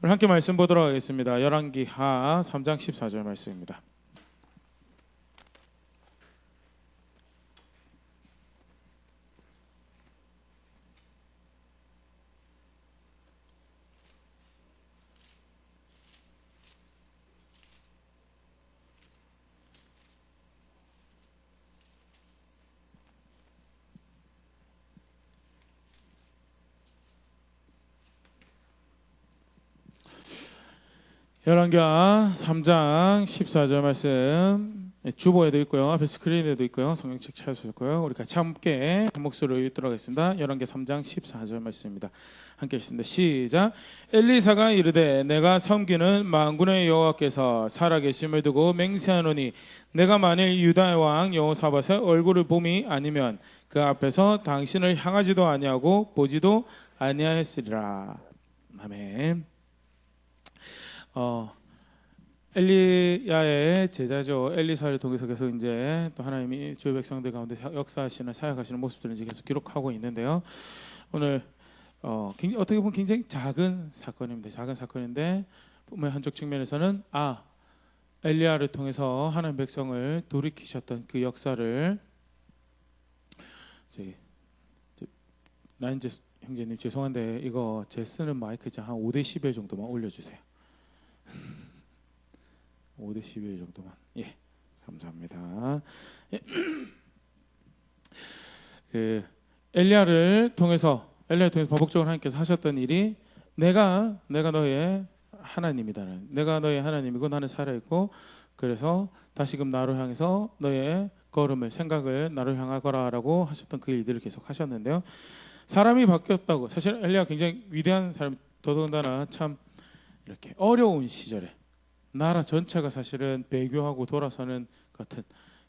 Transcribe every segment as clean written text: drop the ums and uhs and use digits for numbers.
우리 함께 말씀 보도록 하겠습니다. 열왕기하 3장 14절 말씀입니다. 열왕기하 3장 14절 말씀 주보에도 있고요, 앞에 스크린에도 있고요, 성경책 찾으셨고요. 우리 같이 함께 한 목소리로 읽도록 하겠습니다. 열왕기 3장 14절 말씀입니다. 함께 읽습니다. 시작. 엘리사가 이르되 내가 섬기는 만군의 여호와께서 살아계심을 두고 맹세하노니 내가 만일 유다의 왕 여호사밧의 얼굴을 봄이 아니면 그 앞에서 당신을 향하지도 아니하고 보지도 아니하였으리라. 아멘. 엘리야의 제자죠. 엘리사를 통해서 계속 이제 또 하나님이 주의 백성들 가운데 역사하시는 사역하시는 모습들을 이제 계속 기록하고 있는데요. 오늘 어떻게 보면 굉장히 작은 사건입니다. 작은 사건인데 보면 한쪽 측면에서는 엘리야를 통해서 하나님 백성을 돌이키셨던 그 역사를 나인제 형제님 죄송한데 이거 제 쓰는 마이크 한 5대11 정도만 올려주세요. 5대11 정도만. 예, 감사합니다. 예. 엘리야를 통해서 반복적으로 하나님께서 하셨던 일이 내가 너의 하나님이다는, 내가 너의 하나님이고 나는 살아있고, 그래서 다시금 나로 향해서 너의 걸음을, 생각을 나로 향하거라라고 하셨던 그 일들을 계속 하셨는데요. 사람이 바뀌었다고, 사실 엘리야가 굉장히 위대한 사람, 더더군다나 참 이렇게 어려운 시절에 나라 전체가 사실은 배교하고 돌아서는 같은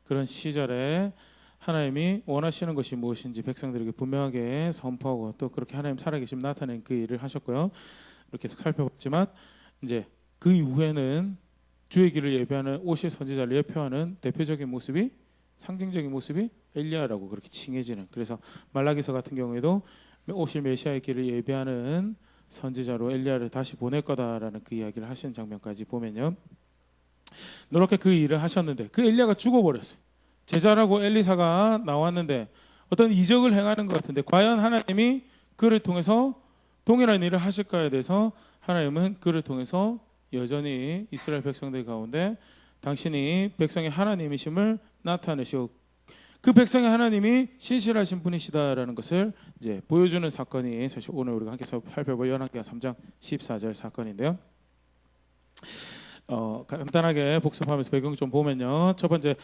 그런 시절에 하나님이 원하시는 것이 무엇인지 백성들에게 분명하게 선포하고 또 그렇게 하나님 살아계심 나타낸 그 일을 하셨고요. 이렇게 계속 살펴봤지만 이제 그 이후에는 주의 길을 예배하는 오실 선지자를 예표하는 대표적인 모습이, 상징적인 모습이 엘리야라고 그렇게 칭해지는, 그래서 말라기서 같은 경우에도 오실 메시아의 길을 예배하는 선지자로 엘리야를 다시 보낼 거다라는 그 이야기를 하시는 장면까지 보면요, 노랗게 그 일을 하셨는데 그 엘리야가 죽어버렸어요. 제자라고 엘리사가 나왔는데 어떤 이적을 행하는 것 같은데 과연 하나님이 그를 통해서 동일한 일을 하실까에 대해서 하나님은 그를 통해서 여전히 이스라엘 백성들 가운데 당신이 백성의 하나님이심을 나타내시고 그 백성의 하나님이 신실하신 분이시다라는 것을 이제 보여주는 사건이 사실 오늘 우리가 함께 살펴볼 열왕기하 3장 14절 사건인데요. 간단하게 복습하면서 배경 좀 보면요, 첫 번째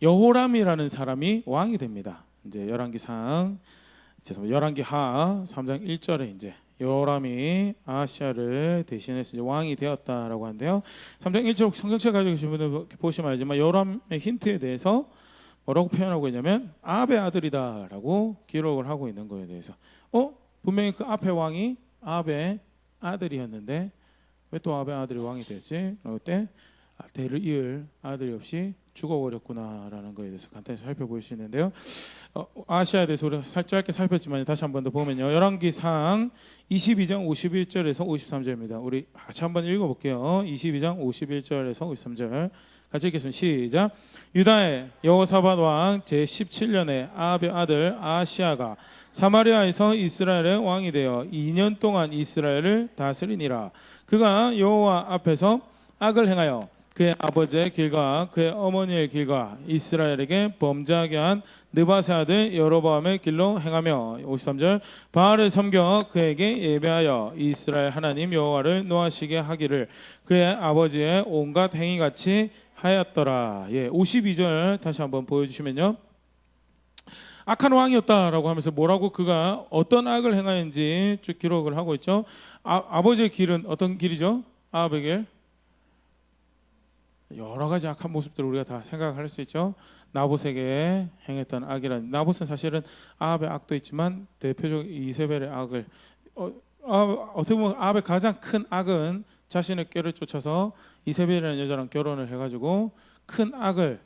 여호람이라는 사람이 왕이 됩니다. 이제 열왕기하 3장 1절에 이제 여호람이 아하시아를 대신해서 이제 왕이 되었다라고 하는데요. 3장 1절 성경책 가지고 계신 분들 보시면 알지만 여호람의 힌트에 대해서 뭐라고 표현하고 있냐면 아합의 아들이다라고 기록을 하고 있는 거에 대해서 분명히 그 앞에 왕이 아합의 아들이었는데 왜 또 아합의 아들이 왕이 됐지? 그때 대를 이을 아들이 없이 죽어버렸구나라는 거에 대해서 간단히 살펴볼 수 있는데요. 아시아에 대해서 우리가 짧게 살폈지만 다시 한 번 더 보면요, 열왕기상 22장 51절에서 53절입니다. 우리 같이 한번 읽어볼게요. 22장 51절에서 53절 같이 읽겠습니다. 시작. 유다의 여호사밧 왕 제17년에 아합의 아들 아하시아가 사마리아에서 이스라엘의 왕이 되어 2년 동안 이스라엘을 다스리니라. 그가 여호와 앞에서 악을 행하여 그의 아버지의 길과 그의 어머니의 길과 이스라엘에게 범죄하게 한 느바세 아들 여로보암의 길로 행하며 53절 바알을 섬겨 그에게 예배하여 이스라엘 하나님 여호와를 노하시게 하기를 그의 아버지의 온갖 행위같이 하였더라. 52절 다시 한번 보여주시면요, 악한 왕이었다라고 하면서 뭐라고 그가 어떤 악을 행하였는지 쭉 기록을 하고 있죠. 아버지의 길은 어떤 길이죠? 아합의 길, 여러 가지 악한 모습들을 우리가 다 생각할 수 있죠. 나봇에게 행했던 악이란, 나봇은 사실은 아합의 악도 있지만 대표적 이세벨의 악을 어떻게 보면 아합의 가장 큰 악은 자신의 꾀를 쫓아서 이세벨이라는 여자랑 결혼을 해가지고 큰 악을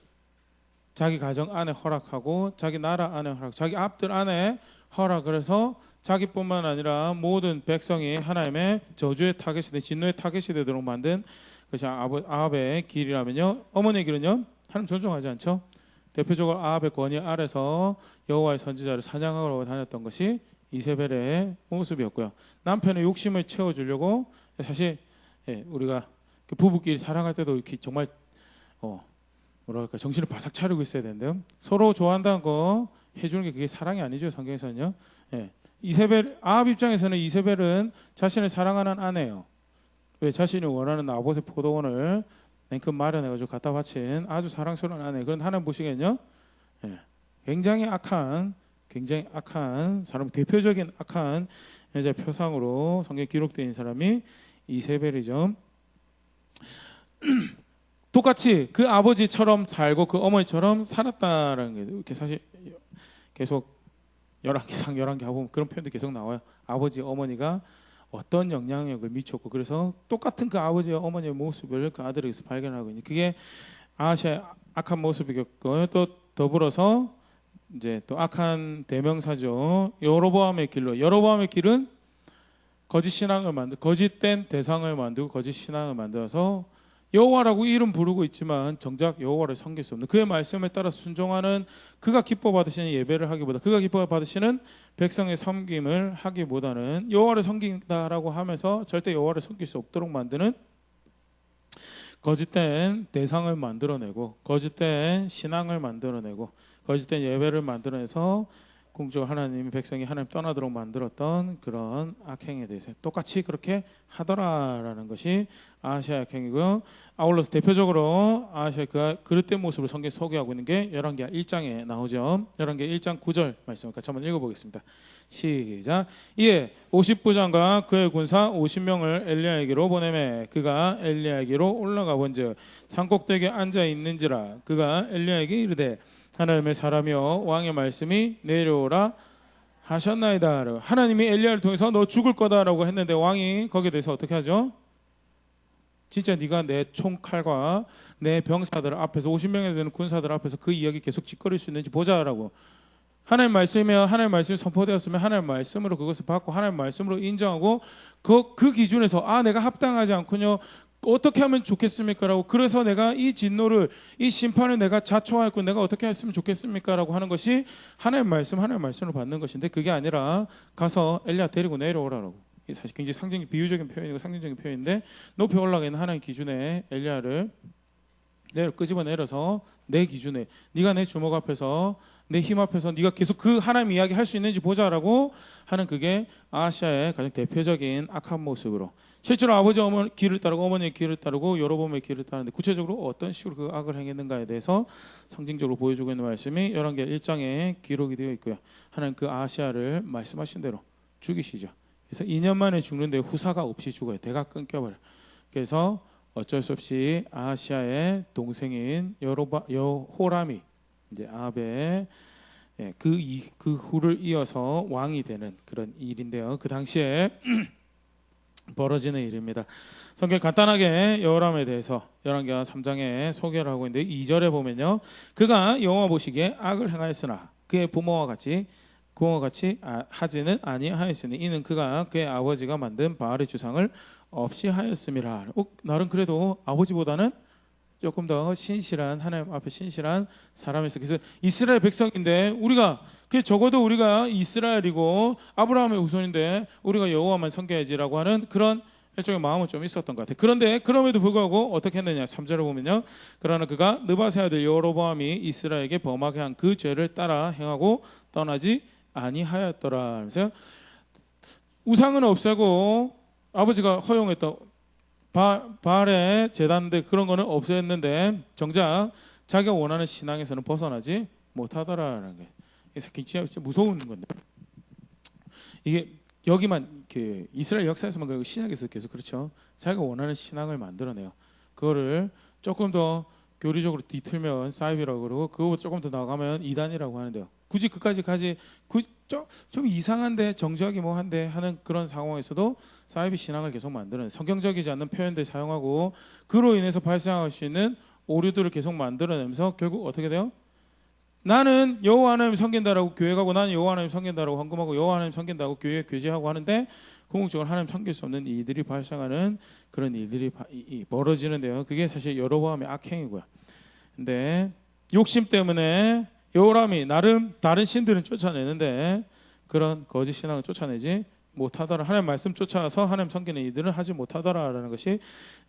자기 가정 안에 허락하고 자기 나라 안에 허락, 자기 앞들 안에 허락을 해서 자기뿐만 아니라 모든 백성이 하나님의 저주의 타겟이 돼 진노의 타겟이 되도록 만든 것이 아합의 길이라면요. 어머니의 길은요. 하나님 존중하지 않죠. 대표적으로 아합의 권위 아래서 여호와의 선지자를 사냥하러 다녔던 것이 이세벨의 모습이었고요. 남편의 욕심을 채워주려고 사실 우리가 부부끼리 사랑할 때도 이렇게 정말 뭐랄까 정신을 바싹 차리고 있어야 되는데요. 서로 좋아한다는 거 해주는 게 그게 사랑이 아니죠. 성경에서는요. 이세벨 아합 입장에서는 이세벨은 자신을 사랑하는 아내예요. 왜 자신이 원하는 나봇의 포도원을 냉큼 마련해가지고 갖다 바친 아주 사랑스러운 아내. 그런 하나님 보시기엔요. 굉장히 악한 사람, 대표적인 악한 여자 표상으로 성경에 기록되어 있는 사람이 이세벨이죠. 똑같이 그 아버지처럼 살고 그 어머니처럼 살았다라는 게 이렇게 사실 계속 열왕기상 11개 하고 그런 표현도 계속 나와요. 아버지 어머니가 어떤 영향력을 미쳤고 그래서 똑같은 그 아버지와 어머니의 모습을 그 아들에게서 발견하고 있는 그게 아하시아의 악한 모습이었고 또 더불어서 이제 또 악한 대명사죠. 여로보암의 길로 여로보암의 길은 거짓 신앙을 거짓된 대상을 만들고 거짓 신앙을 만들어서 여호와라고 이름 부르고 있지만 정작 여호와를 섬길 수 없는 그의 말씀에 따라 순종하는 그가 기뻐 받으시는 예배를 하기보다 그가 기뻐 받으시는 백성의 섬김을 하기보다는 여호와를 섬긴다라고 하면서 절대 여호와를 섬길 수 없도록 만드는 거짓된 대상을 만들어내고 거짓된 신앙을 만들어내고 거짓된 예배를 만들어내서 궁극적으로 하나님이 백성이 하나님 떠나도록 만들었던 그런 악행에 대해서 똑같이 그렇게 하더라라는 것이 아하시아 악행이고요. 아울러서 대표적으로 아하시아 그 그릇된 모습을 성경에 소개하고 있는 게 열왕기하 1장에 나오죠. 열왕기하 1장 9절 말씀을 같이 한번 읽어보겠습니다. 시작. 이에 50부장과 그의 군사 50명을 엘리야에게로 보내매 그가 엘리야에게로 올라가 본즉 산꼭대기에 앉아 있는지라 그가 엘리야에게 이르되 하나님의 사람이여 왕의 말씀이 내려오라 하셨나이다. 하나님이 엘리야를 통해서 너 죽을 거다라고 했는데 왕이 거기에 대해서 어떻게 하죠? 진짜 네가 내 총칼과 내 병사들 앞에서 50명에 되는 군사들 앞에서 그 이야기 계속 짓거릴 수 있는지 보자라고. 하나님 말씀이면 하나님 말씀이 선포되었으면 하나님 말씀으로 그것을 받고 하나님 말씀으로 인정하고 그 기준에서 내가 합당하지 않군요. 어떻게 하면 좋겠습니까? 라고 그래서 내가 이 진노를 이 심판을 내가 자초하였고 내가 어떻게 했으면 좋겠습니까? 라고 하는 것이 하나님 말씀으로 받는 것인데 그게 아니라 가서 엘리야 데리고 내려오라고. 사실 굉장히 상징적 비유적인 표현이고 상징적인 표현인데 높이 올라가 있는 하나님 기준에 엘리야를 끄집어내려서 내 기준에 네가 내 주먹 앞에서 내 힘 앞에서 네가 계속 그 하나님 이야기 할 수 있는지 보자라고 하는 그게 아하시아의 가장 대표적인 악한 모습으로 실제로 아버지 어머니 길을 따르고 어머니의 길을 따르고 여로보암의 길을 따르는데 구체적으로 어떤 식으로 그 악을 행했는가에 대해서 상징적으로 보여주고 있는 말씀이 열왕기하 1장에 기록이 되어 있고요. 하나님 그 아하시아를 말씀하신 대로 죽이시죠. 그래서 2년 만에 죽는데 후사가 없이 죽어요. 대가 끊겨버려요. 그래서 어쩔 수 없이 아하시아의 동생인 여호람이 이제 아합의 그 후를 이어서 왕이 되는 그런 일인데요. 그 당시에 벌어지는 일입니다. 성경 간단하게 여호람에 대해서 열왕기하 3장에 소개를 하고 있는데 2절에 보면요. 그가 여호와 보시기에 악을 행하였으나 그의 부모와 같이 하지는 아니하였으니 이는 그가 그의 아버지가 만든 바알의 주상을 없이 하였음이라. 나름 그래도 아버지보다는 조금 더 신실한 하나님 앞에 신실한 사람이었어요. 그래서 이스라엘 백성인데 우리가 적어도 우리가 이스라엘이고 아브라함의 후손인데 우리가 여호와만 섬겨야지라고 하는 그런 일종의 마음은 좀 있었던 것 같아요. 그런데 그럼에도 불구하고 어떻게 했느냐 3절을 보면요. 그러나 그가 느바세 아들 여로보암이 이스라엘에게 범하게 한 그 죄를 따라 행하고 떠나지 아니하였더라. 그래서 우상은 없애고 아버지가 허용했던 바알의 제단들 그런 거는 없애는데 정작 자기가 원하는 신앙에서는 벗어나지 못하더라라는 게 진짜 무서운 건데 이게 여기만 이스라엘 역사에서만 그리고 신약에서 계속 그렇죠. 자기가 원하는 신앙을 만들어내요. 그거를 조금 더 교리적으로 뒤틀면 사이비라고 그러고 그거 조금 더 나가면 이단이라고 하는데요. 굳이 그까지 좀 이상한데 정적이 한데 하는 그런 상황에서도 사이비 신앙을 계속 만드는 성경적이지 않는 표현들 사용하고 그로 인해서 발생할 수 있는 오류들을 계속 만들어내면서 결국 어떻게 돼요? 나는 여호와 하나님 섬긴다라고 교회 가고 나는 여호와 하나님 섬긴다라고 헌금하고 여호와 하나님 섬긴다고 교회에 교제하고 하는데 궁극적으로 하나님 섬길 수 없는 이들이 발생하는 그런 일들이 벌어지는데요. 그게 사실 여로보암의 악행이고요. 근데 욕심 때문에 여호람이 나름 다른 신들은 쫓아내는데 그런 거짓 신앙을 쫓아내지 못하더라. 하나님 말씀 쫓아서 하나님 섬기는 이들은 하지 못하더라라는 것이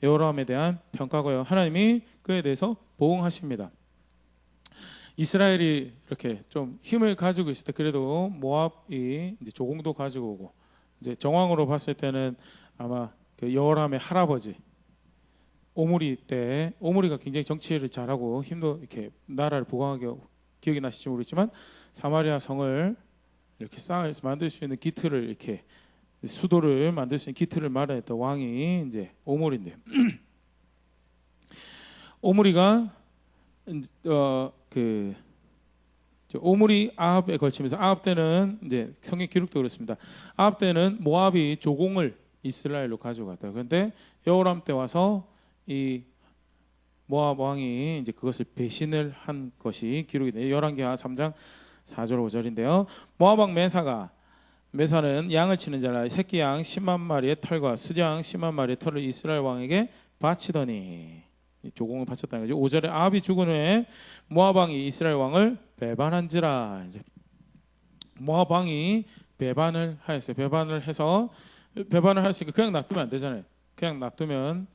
여호람에 대한 평가고요. 하나님이 그에 대해서 보응하십니다. 이스라엘이 이렇게 좀 힘을 가지고 있을 때 그래도 모압이 이제 조공도 가지고 오고 이제 정황으로 봤을 때는 아마 그 여호람의 할아버지 오므리 때 오므리가 굉장히 정치를 잘하고 힘도 이렇게 나라를 부강하게 기억이 나실지 모르겠지만 사마리아 성을 이렇게 쌓아서 만들 수 있는 기틀을 이렇게 수도를 만들 수 있는 기틀을 마련했던 왕이 이제 오므리인데요. 오므리가 오므리 아합에 걸치면서 아합 때는 이제 성경 기록도 그렇습니다. 아합 때는 모압이 조공을 이스라엘로 가져갔다. 그런데 여호람 때 와서 이 모압 왕이 이제 그것을 배신을 한 것이 기록이 돼요. 열왕기하 3장 4절 5절인데요. 모압 왕 메사는 양을 치는 자라 새끼 양 10만 마리의 털과 수양 10만 마리의 털을 이스라엘 왕에게 바치더니 조공을 바쳤다는 거죠. 5절에 아합이 죽은 후에 모압 왕이 이스라엘 왕을 배반한지라. 이제 모압 왕이 배반을 하였어요. 배반을 했으니까 그냥 놔두면 안 되잖아요. 그냥 놔두면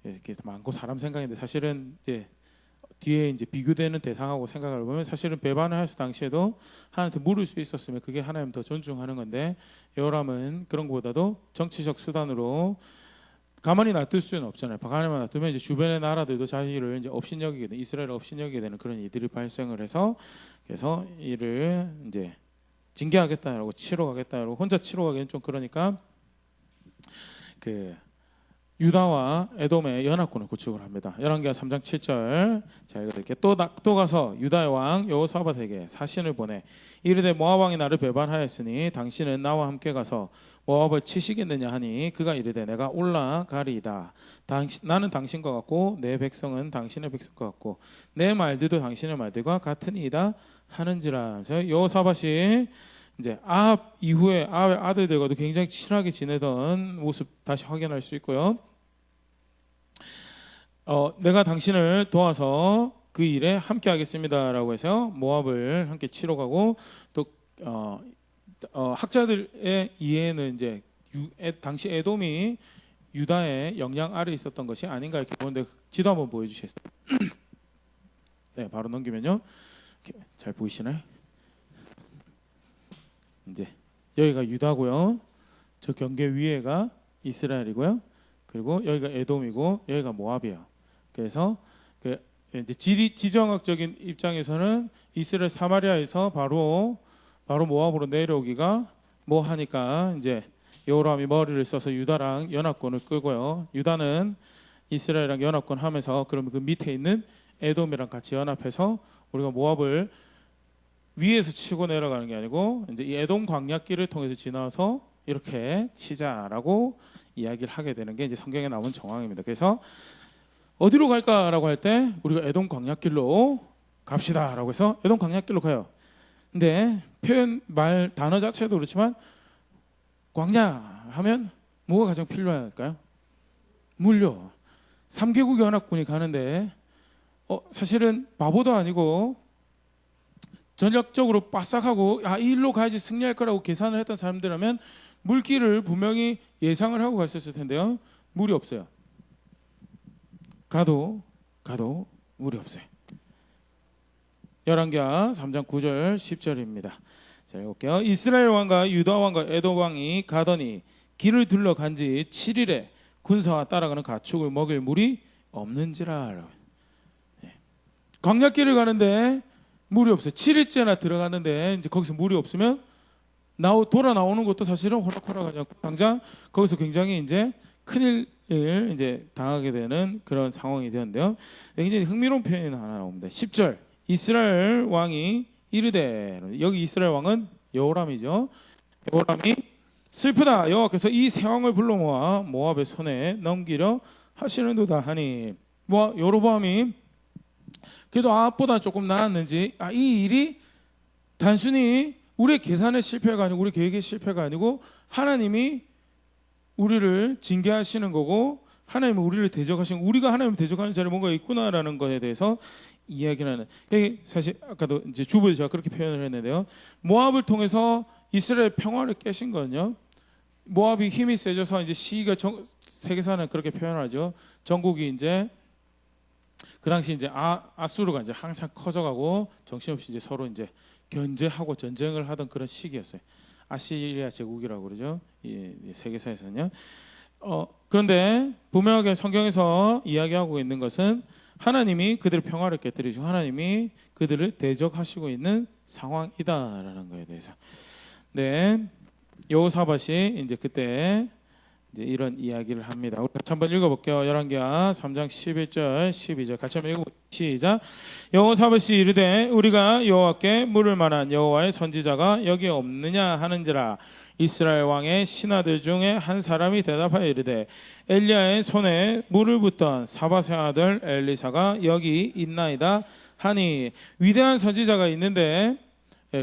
이렇게 많고 사람 생각인데 사실은 이제 뒤에 이제 비교되는 대상하고 생각을 보면 사실은 배반을 했을 당시에도 하나님한테 물을 수 있었으면 그게 하나님 더 존중하는 건데 여호람은 그런 것보다도 정치적 수단으로 가만히 놔둘 수는 없잖아요. 가만히만 놔두면 이제 주변의 나라들도 자기를 이제 업신여기게 되는 이스라엘을 업신여기게 되는 그런 일들이 발생을 해서 그래서 이를 이제 징계하겠다라고 치러 가겠다라고 혼자 치러 가기는 좀 그러니까 그 유다와 에돔의 연합군을 구축을 합니다. 열왕기하 3장 7절 자 읽어드릴게요. 또 가서 유다의 왕 여호사밧에게 사신을 보내 이르되 모압 왕이 나를 배반하였으니 당신은 나와 함께 가서 모압을 치시겠느냐 하니 그가 이르되 내가 올라가리이다. 나는 당신과 같고 내 백성은 당신의 백성과 같고 내 말들도 당신의 말들과 같으니이다 하는지라. 여호사밧이 이제 아합 이후에 아합의 아들들과도 굉장히 친하게 지내던 모습 다시 확인할 수 있고요. 내가 당신을 도와서 그 일에 함께 하겠습니다라고 해서 모압을 함께 치러 가고 또 학자들의 이해는 이제 당시 에돔이 유다의 영향 아래 있었던 것이 아닌가 이렇게 보는데 지도 한번 보여주시겠어요? 네, 바로 넘기면요. 잘 보이시나요? 이제 여기가 유다고요. 저 경계 위에가 이스라엘이고요. 그리고 여기가 에돔이고 여기가 모압이에요. 그래서 이제 지정학적인 입장에서는 이스라엘 사마리아에서 바로 모압으로 내려오기가 뭐 하니까 이제 여호람이 머리를 써서 유다랑 연합군을 끌고요. 유다는 이스라엘이랑 연합군 하면서 그러면 그 밑에 있는 에돔이랑 같이 연합해서 우리가 모압을 위에서 치고 내려가는 게 아니고 이제 이 에돔 광야길을 통해서 지나서 이렇게 치자라고 이야기를 하게 되는 게 이제 성경에 나온 정황입니다. 그래서 어디로 갈까라고 할 때 우리가 에돔 광야길로 갑시다라고 해서 에돔 광야길로 가요. 근데 표현 말 단어 자체도 그렇지만 광야 하면 뭐가 가장 필요할까요? 물요. 3개국 연합군이 가는데 사실은 바보도 아니고 전략적으로 빠삭하고 이 일로 가야지 승리할 거라고 계산을 했던 사람들이라면 물길을 분명히 예상을 하고 갔었을 텐데요. 물이 없어요. 가도 물이 없어요. 열왕기하 3장 9절 10절입니다. 자, 읽을게요. 이스라엘 왕과 유다 왕과 에돔 왕이 가더니 길을 둘러간 지 7일에 군사와 따라가는 가축을 먹일 물이 없는지라. 광야길을 가는데 물이 없어요. 7일째나 들어갔는데 이제 거기서 물이 없으면 돌아 나오는 것도 사실은 호락호락하지 않고 당장 거기서 굉장히 이제 큰일을 이제 당하게 되는 그런 상황이 되었는데요. 굉장히 흥미로운 표현이 하나 나옵니다. 10절 이스라엘 왕이 이르되 여기 이스라엘 왕은 여호람이죠. 여호람이 슬프다 여호와께서 이 세 왕을 불러 모아 모압의 손에 넘기려 하시는도다 하니 여로보암이 그래도 아합보다 조금 나았는지 이 일이 단순히 우리의 계산의 실패가 아니고 우리 계획의 실패가 아니고 하나님이 우리를 징계하시는 거고 하나님은 우리를 대적하시는 우리가 하나님을 대적하는 자리에 뭔가 있구나라는 것에 대해서 이야기를 하는. 이게 사실 아까도 이제 주부에 제가 그렇게 표현을 했는데요. 모압을 통해서 이스라엘 평화를 깨신 거는요. 모압이 힘이 세져서 이제 시기가 세계사는 그렇게 표현하죠. 전국이 이제 그 당시 이제 아수르가 이제 항상 커져가고 정신없이 이제 서로 이제 견제하고 전쟁을 하던 그런 시기였어요. 아시리아 제국이라고 그러죠. 이 세계사에서는요. 그런데 분명하게 성경에서 이야기하고 있는 것은 하나님이 그들의 평화를 깨뜨리시고 하나님이 그들을 대적하시고 있는 상황이다라는 거에 대해서. 네, 여호사밧이 이제 그때 이제 이런 이야기를 합니다. 우리 같이 한번 읽어볼게요. 열왕기하 3장 11절 12절 같이 한번 읽어볼게요. 시작. 여호사밧이 이르되 우리가 여호와께 물을 만한 여호와의 선지자가 여기 없느냐 하는지라. 이스라엘 왕의 신하들 중에 한 사람이 대답하여 이르되 엘리야의 손에 물을 붓던 사밧의 아들 엘리사가 여기 있나이다 하니. 위대한 선지자가 있는데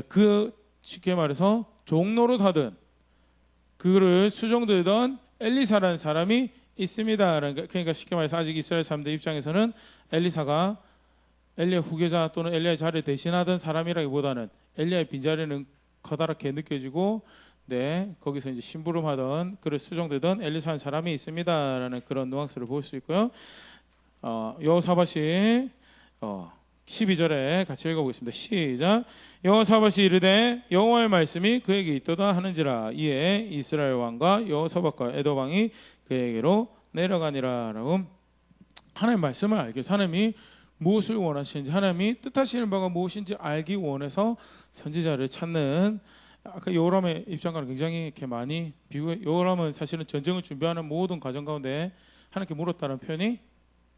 그 쉽게 말해서 종로로 하던 그를 수종들던 엘리사라는 사람이 있습니다. 그러니까 쉽게 말해서 아직 이스라엘 사람들 입장에서는 엘리사가 엘리야 후계자 또는 엘리야의 자리를 대신하던 사람이라기보다는 엘리야의 빈자리는 커다랗게 느껴지고 네, 거기서 이제 심부름하던 그를 수종되던 엘리사라는 사람이 있습니다라는 그런 뉘앙스를 볼 수 있고요. 여호사밧이 12절에 같이 읽어보겠습니다. 시작. 여호사밧이 이르되 여호와의 말씀이 그에게 있도다 하는지라. 이에 이스라엘 왕과 여호사밧과 에돔 왕이 그에게로 내려가니라라고. 하나님의 말씀을 알기 위해서 하나님이 무엇을 원하시는지 하나님이 뜻하시는 바가 무엇인지 알기 원해서 선지자를 찾는. 아까 여호람의 입장과는 굉장히 이렇게 많이 비교해. 여호람은 사실은 전쟁을 준비하는 모든 과정 가운데 하나님께 물었다는 표현이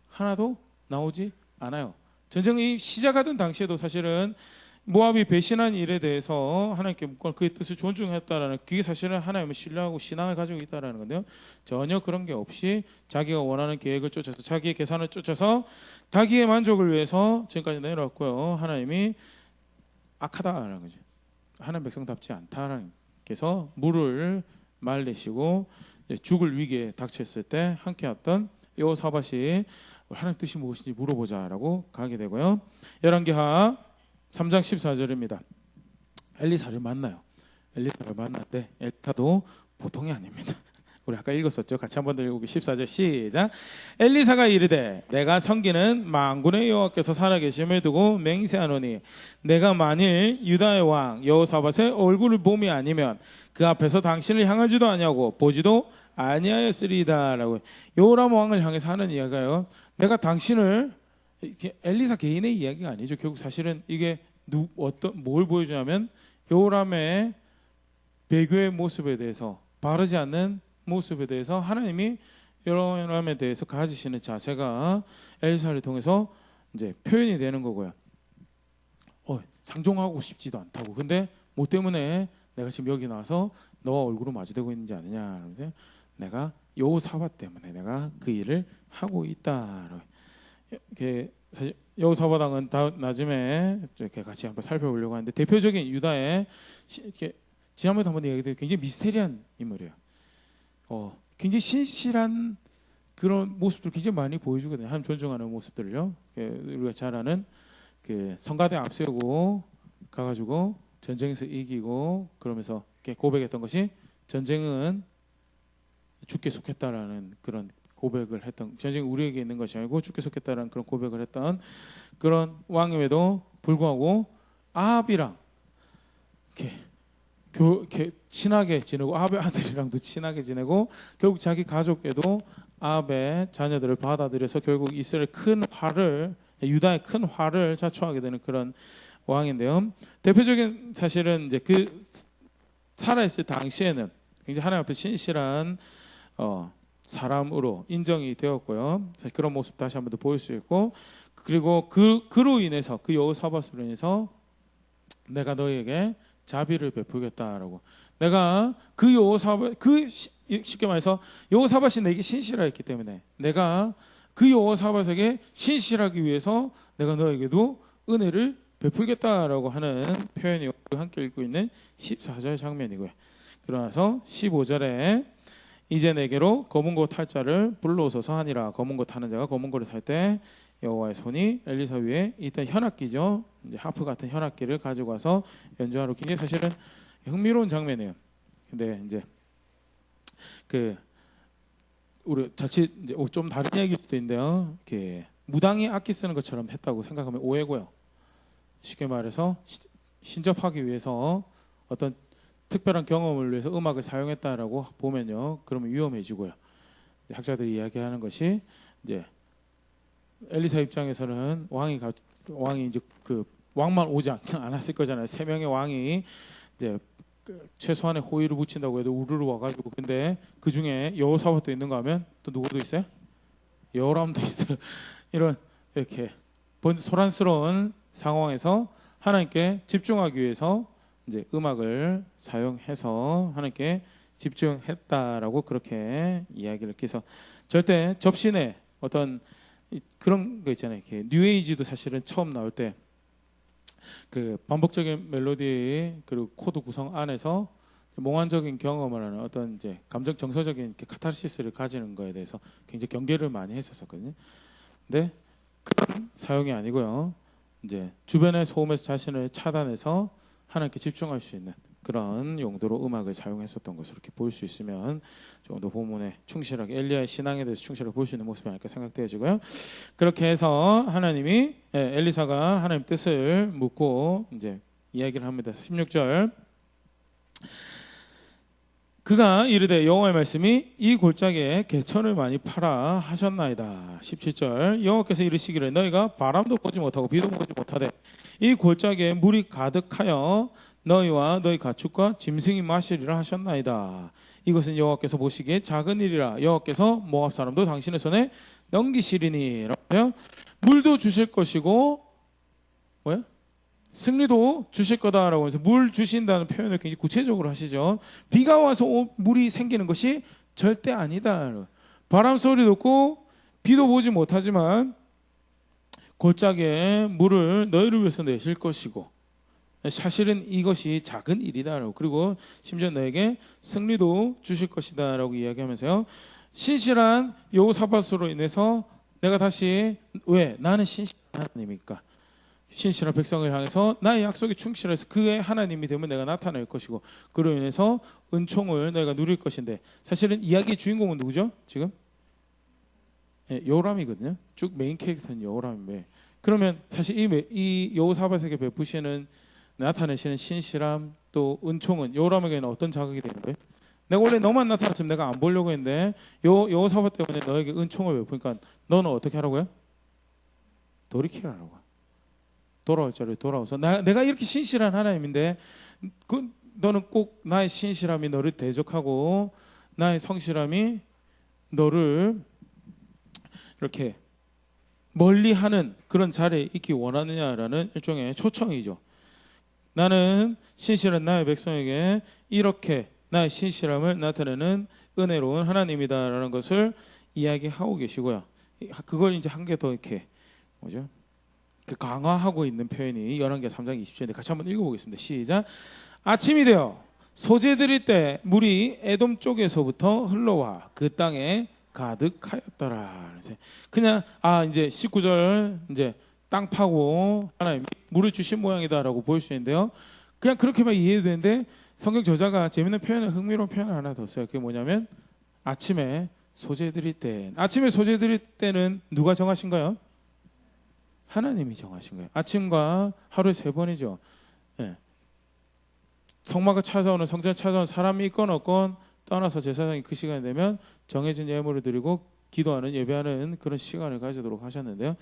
하나도 나오지 않아요. 전쟁이 시작하던 당시에도 사실은 모압이 배신한 일에 대해서 하나님께 묻고 그의 뜻을 존중했다라는, 그게 사실은 하나님을 신뢰하고 신앙을 가지고 있다라는 건데요. 전혀 그런 게 없이 자기가 원하는 계획을 쫓아서 자기의 계산을 쫓아서 자기의 만족을 위해서 지금까지 내려왔고요. 하나님이 악하다라는 거죠. 하나님 백성답지 않다라는 께서 물을 말리시고 죽을 위기에 닥쳤을 때 함께 왔던 여호사밧이 하나님 뜻이 무엇인지 물어보자라고 가게 되고요. 열왕기하 3장 14절입니다. 엘리사를 만나요. 엘리사를 만났는데 엘리사도 보통이 아닙니다. 우리 아까 읽었었죠. 같이 한번 더 읽어보기. 14절 시작. 엘리사가 이르되 내가 섬기는 만군의 여호와께서 살아계심을 두고 맹세하노니 내가 만일 유다의 왕 여호사밧의 얼굴을 봄이 아니면 그 앞에서 당신을 향하지도 아니하고 보지도 아니하였으리이다라고. 여호람 왕을 향해서 하는 이야기가요. 내가 당신을, 엘리사 개인의 이야기가 아니죠. 결국 사실은 이게 뭘 보여주냐면 여호람의 배교의 모습에 대해서, 바르지 않는 모습에 대해서 하나님이 여호람에 대해서 가지시는 자세가 엘리사를 통해서 이제 표현이 되는 거고요. 상종하고 싶지도 않다고. 근데 뭐 때문에 내가 지금 여기 나와서 너와 얼굴을 마주대고 있는지 아느냐. 그러면서 내가 여호사밧 때문에 내가 그 일을 하고 있다. 이렇게 사실 여호사밧 왕은 나중에 이렇게 같이 한번 살펴보려고 하는데, 대표적인 유다의 이렇게 지난번에도 한번 얘기했는데 굉장히 미스테리한 인물이에요. 굉장히 신실한 그런 모습들 굉장히 많이 보여주거든요. 하나님 존중하는 모습들을요. 우리가 잘 아는 그 성가대 앞세우고 가가지고 전쟁에서 이기고 그러면서 고백했던 것이 전쟁은 죽게 속했다라는 그런 고백을 했던, 전쟁이 우리에게 있는 것이 아니고 죽게 속했다라는 그런 고백을 했던 그런 왕임에도 불구하고 아합이랑 이렇게 친하게 지내고 아합의 아들이랑도 친하게 지내고 결국 자기 가족에도 아합의 자녀들을 받아들여서 결국 이스라엘 큰 화를, 유다의 큰 화를 자초하게 되는 그런 왕인데요. 대표적인 사실은 이제 그 살아있을 당시에는 굉장히 하나님 앞에 신실한 사람으로 인정이 되었고요. 사실 그런 모습 다시 한번 더 보일 수 있고, 그리고 그로 인해서, 그 여호사밧으로 인해서 내가 너희에게 자비를 베풀겠다라고. 내가 쉽게 말해서 여호사밧이 내게 신실하였기 때문에 내가 그 여호사밧에게 신실하기 위해서 내가 너에게도 은혜를 베풀겠다라고 하는 표현이 함께 읽고 있는 14절 장면이고요. 그러나서 15절에 이제 내게로 검은 고 탈 자를 불러오소서 하니라. 검은 고 타는 자가 검은 고를 탈 때 여호와의 손이 엘리사 위에 있던 현악기죠. 이제 하프 같은 현악기를 가지고 와서 연주하러. 굉장히 사실은 흥미로운 장면이에요. 근데 이제 그 우리 자칫 이제 좀 다른 얘기일 수도 있는데요. 이렇게 무당이 악기 쓰는 것처럼 했다고 생각하면 오해고요. 쉽게 말해서 신접하기 위해서 어떤 특별한 경험을 위해서 음악을 사용했다라고 보면요, 그러면 위험해지고요. 학자들이 이야기하는 것이 이제 엘리사 입장에서는 왕이 이제 그 왕만 오지 않았을 거잖아요. 3명의 왕이 이제 최소한의 호의를 붙인다고 해도 우르르 와가지고, 근데 그 중에 여호사밧도 있는가 하면 또 누구도 있어요? 여호람도 있어요. 이런 이렇게 소란스러운 상황에서 하나님께 집중하기 위해서 이제 음악을 사용해서 하나님께 집중했다라고 그렇게 이야기를 해서, 절대 접신의 어떤 그런 거 있잖아요. 이렇게 뉴에이지도 사실은 처음 나올 때 그 반복적인 멜로디 그리고 코드 구성 안에서 몽환적인 경험을 하는 어떤 이제 감정 정서적인 카타르시스를 가지는 거에 대해서 굉장히 경계를 많이 했었거든요. 근데 그런 사용이 아니고요, 이제 주변의 소음에서 자신을 차단해서 하나님께 집중할 수 있는 그런 용도로 음악을 사용했었던 것으로 이렇게 볼 수 있으면 좀 더 본문에 충실하게 엘리야의 신앙에 대해서 충실하게 볼 수 있는 모습이 아닐까 생각되어지고요. 그렇게 해서 하나님이 엘리사가 하나님 뜻을 묻고 이제 이야기를 합니다. 16절, 그가 이르되 여호와의 말씀이 이 골짜기에 개천을 많이 파라 하셨나이다. 17절, 여호와께서 이르시기를 너희가 바람도 보지 못하고 비도 보지 못하되 이 골짜기에 물이 가득하여 너희와 너희 가축과 짐승이 마시리라 하셨나이다. 이것은 여호와께서 보시기에 작은 일이라. 여호와께서 모압 사람도 당신의 손에 넘기시리니. 물도 주실 것이고 뭐야? 승리도 주실 거다라고 해서 물 주신다는 표현을 굉장히 구체적으로 하시죠. 비가 와서 물이 생기는 것이 절대 아니다. 바람 소리 듣고 비도 보지 못하지만 골짜기에 물을 너희를 위해서 내실 것이고 사실은 이것이 작은 일이다라고, 그리고 심지어 너에게 승리도 주실 것이다라고 이야기하면서요, 신실한 여호사밧으로 인해서 내가 다시, 왜? 나는 신실한 하나님이니까 신실한 백성을 향해서 나의 약속에 충실해서 그의 하나님이 되면 내가 나타낼 것이고, 그로 인해서 은총을 너희가 누릴 것인데, 사실은 이야기의 주인공은 누구죠? 지금 여호람이거든요. 쭉 메인 캐릭터는 여호람인데, 그러면 사실 이 여호사밧에게 베푸시는 나타내시는 신실함 또 은총은 여호람에게는 어떤 자극이 되는 거예요? 내가 원래 너만 나타났으면 내가 안 보려고 했는데 여호사밧 때문에 너에게 은총을 베푸니까 너는 어떻게 하라고요? 돌이키라고. 돌아올 자리에 돌아와서 내가 이렇게 신실한 하나님인데 너는 꼭 나의 신실함이 너를 대적하고 나의 성실함이 너를 이렇게 멀리하는 그런 자리에 있기 원하느냐라는 일종의 초청이죠. 나는 신실한 나의 백성에게 이렇게 나의 신실함을 나타내는 은혜로운 하나님이다라는 것을 이야기하고 계시고요. 그걸 이제 한 개 더 이렇게 뭐죠? 그 강화하고 있는 표현이 열왕기하 3장 20절인데 같이 한번 읽어보겠습니다. 시작. 아침이 되어 소재 드릴 때 물이 에돔 쪽에서부터 흘러와 그 땅에 가득하였더라. 그냥 이제 19절 이제 땅 파고 하나님이 물을 주신 모양이다라고 보일 수 있는데요. 그냥 그렇게만 이해해도 되는데 성경 저자가 재밌는 표현을, 흥미로운 표현을 하나 더 써요. 그게 뭐냐면 아침에 소재 드릴 때, 아침에 소재 드릴 때는 누가 정하신가요? 하나님이 정하신 거예요. 아침과 하루에 3번이죠. 네. 성막을 찾아오는, 성전을 찾아오는 사람이 있건 없건 떠나서 제사장이 그 시간이 되면 정해진 예물을 드리고 기도하는, 예배하는 그런 시간을 가지도록 하셨는데요.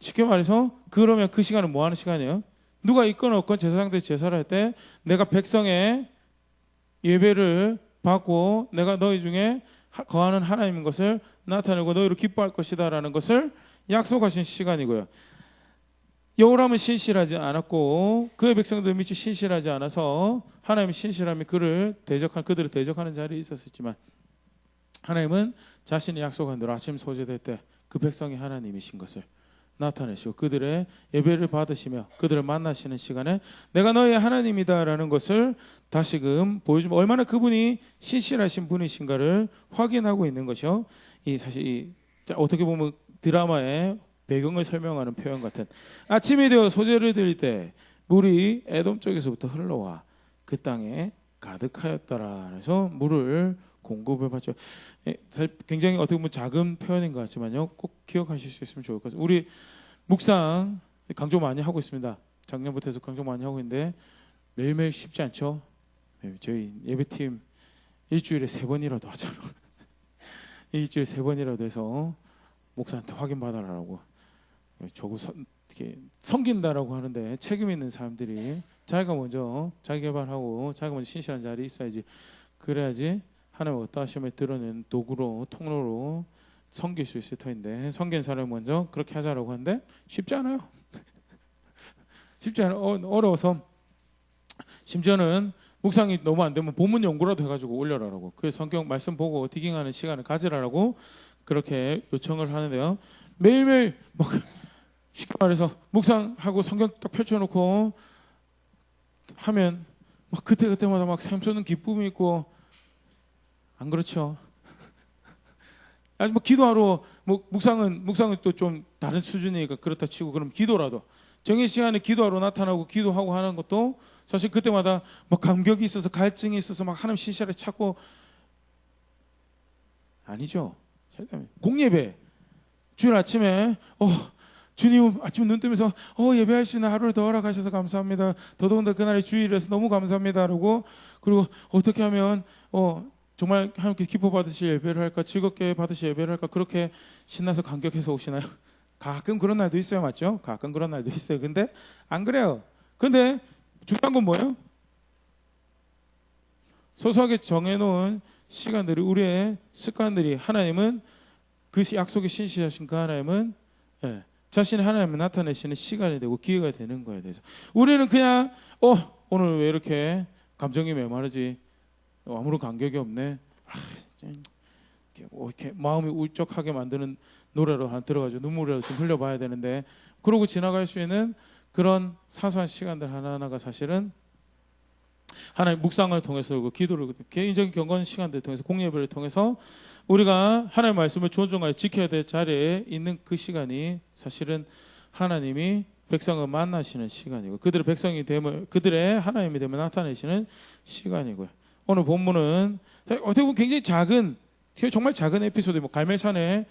쉽게 말해서 그러면 그 시간은 뭐 하는 시간이에요? 누가 있건 없건 제사장들이 제사를 할 때 내가 백성의 예배를 받고 내가 너희 중에 거하는 하나님인 것을 나타내고 너희로 기뻐할 것이다라는 것을 약속하신 시간이고요. 여호람은 신실하지 않았고 그의 백성들 미치 신실하지 않아서 하나님의 신실함이 그들을 대적하는 자리에 있었지만 하나님은 자신이 약속한 대로 아침 소재될 때 그 백성이 하나님이신 것을 나타내시고 그들의 예배를 받으시며 그들을 만나시는 시간에 내가 너의 하나님이다라는 것을 다시금 보여주면 얼마나 그분이 신실하신 분이신가를 확인하고 있는 것이요. 이 사실 어떻게 보면 드라마의 배경을 설명하는 표현 같은 아침이 되어 소재를 드릴 때 물이 에돔 쪽에서부터 흘러와 그 땅에 가득하였더라. 그래서 물을 공급을 받죠. 사실 굉장히 어떻게 보면 작은 표현인 것 같지만요. 꼭 기억하실 수 있으면 좋을 것 같아요. 우리 묵상 강조 많이 하고 있습니다. 작년부터 해서 강조 많이 하고 있는데 매일매일 쉽지 않죠. 저희 예배팀 일주일에 3번이라도 하잖아요. 일주일에 3번이라도 해서 목사한테 확인받아라라고 저거 이렇게 섬긴다라고 하는데 책임 있는 사람들이 자기가 먼저 자기 개발하고 자기가 먼저 신실한 자리에 있어야지. 그래야지 하나님의 어떠하심을 드러내는 도구로 통로로 섬길 수 있을 터인데 섬긴 사람이 먼저 그렇게 하자라고 하는데 쉽지 않아요. 쉽지 않아요. 어려워서 심지어는 묵상이 너무 안 되면 본문 연구라도 해가지고 올려라라고 그 성경 말씀 보고 디깅하는 시간을 가지라라고 그렇게 요청을 하는데요. 매일매일 막 쉽게 말해서 묵상하고 성경 딱 펼쳐놓고 하면 막 그때마다 막 샘솟는 기쁨이 있고 안 그렇죠? 아니 뭐 기도하러 뭐 묵상은 또 좀 다른 수준이니까 그렇다 치고 그럼 기도라도 정해 시간에 기도하러 나타나고 기도하고 하는 것도 사실 그때마다 뭐 감격이 있어서 갈증이 있어서 막 하나님 신실하게 찾고 아니죠. 공예배 주일 아침에 주님 아침에 눈 뜨면서 예배할 수 있는 하루를 더 허락하셔서 감사합니다. 더더군다나 그날이 주일이라서 너무 감사합니다. 그리고 어떻게 하면 정말 하나님께 기뻐 받으실 예배를 할까 즐겁게 받으실 예배를 할까 그렇게 신나서 감격해서 오시나요? 가끔 그런 날도 있어요. 맞죠? 가끔 그런 날도 있어요. 근데 안 그래요. 근데 중요한 건 뭐예요? 소소하게 정해놓은 시간들이 우리의 습관들이 하나님은 그 약속에 신실하신 그 하나님은 자신의 하나님을 나타내시는 시간이 되고 기회가 되는 거에 대해서 우리는 그냥 오늘 왜 이렇게 감정이 메마르지 아무런 감격이 없네 이렇게 마음이 울적하게 만드는 노래로 들어가지고 눈물이라도 좀 흘려봐야 되는데 그러고 지나갈 수 있는 그런 사소한 시간들 하나하나가 사실은 하나님 묵상을 통해서 기도를 개인적인 경건 시간들을 통해서 공예배를 통해서 우리가 하나님의 말씀을 존중하여 지켜야 될 자리에 있는 그 시간이 사실은 하나님이 백성을 만나시는 시간이고 그들의 백성이 되면 그들의 하나님이 되면 나타내시는 시간이고요. 오늘 본문은 어떻게 보면 굉장히 작은 정말 작은 에피소드 뭐 갈멜산에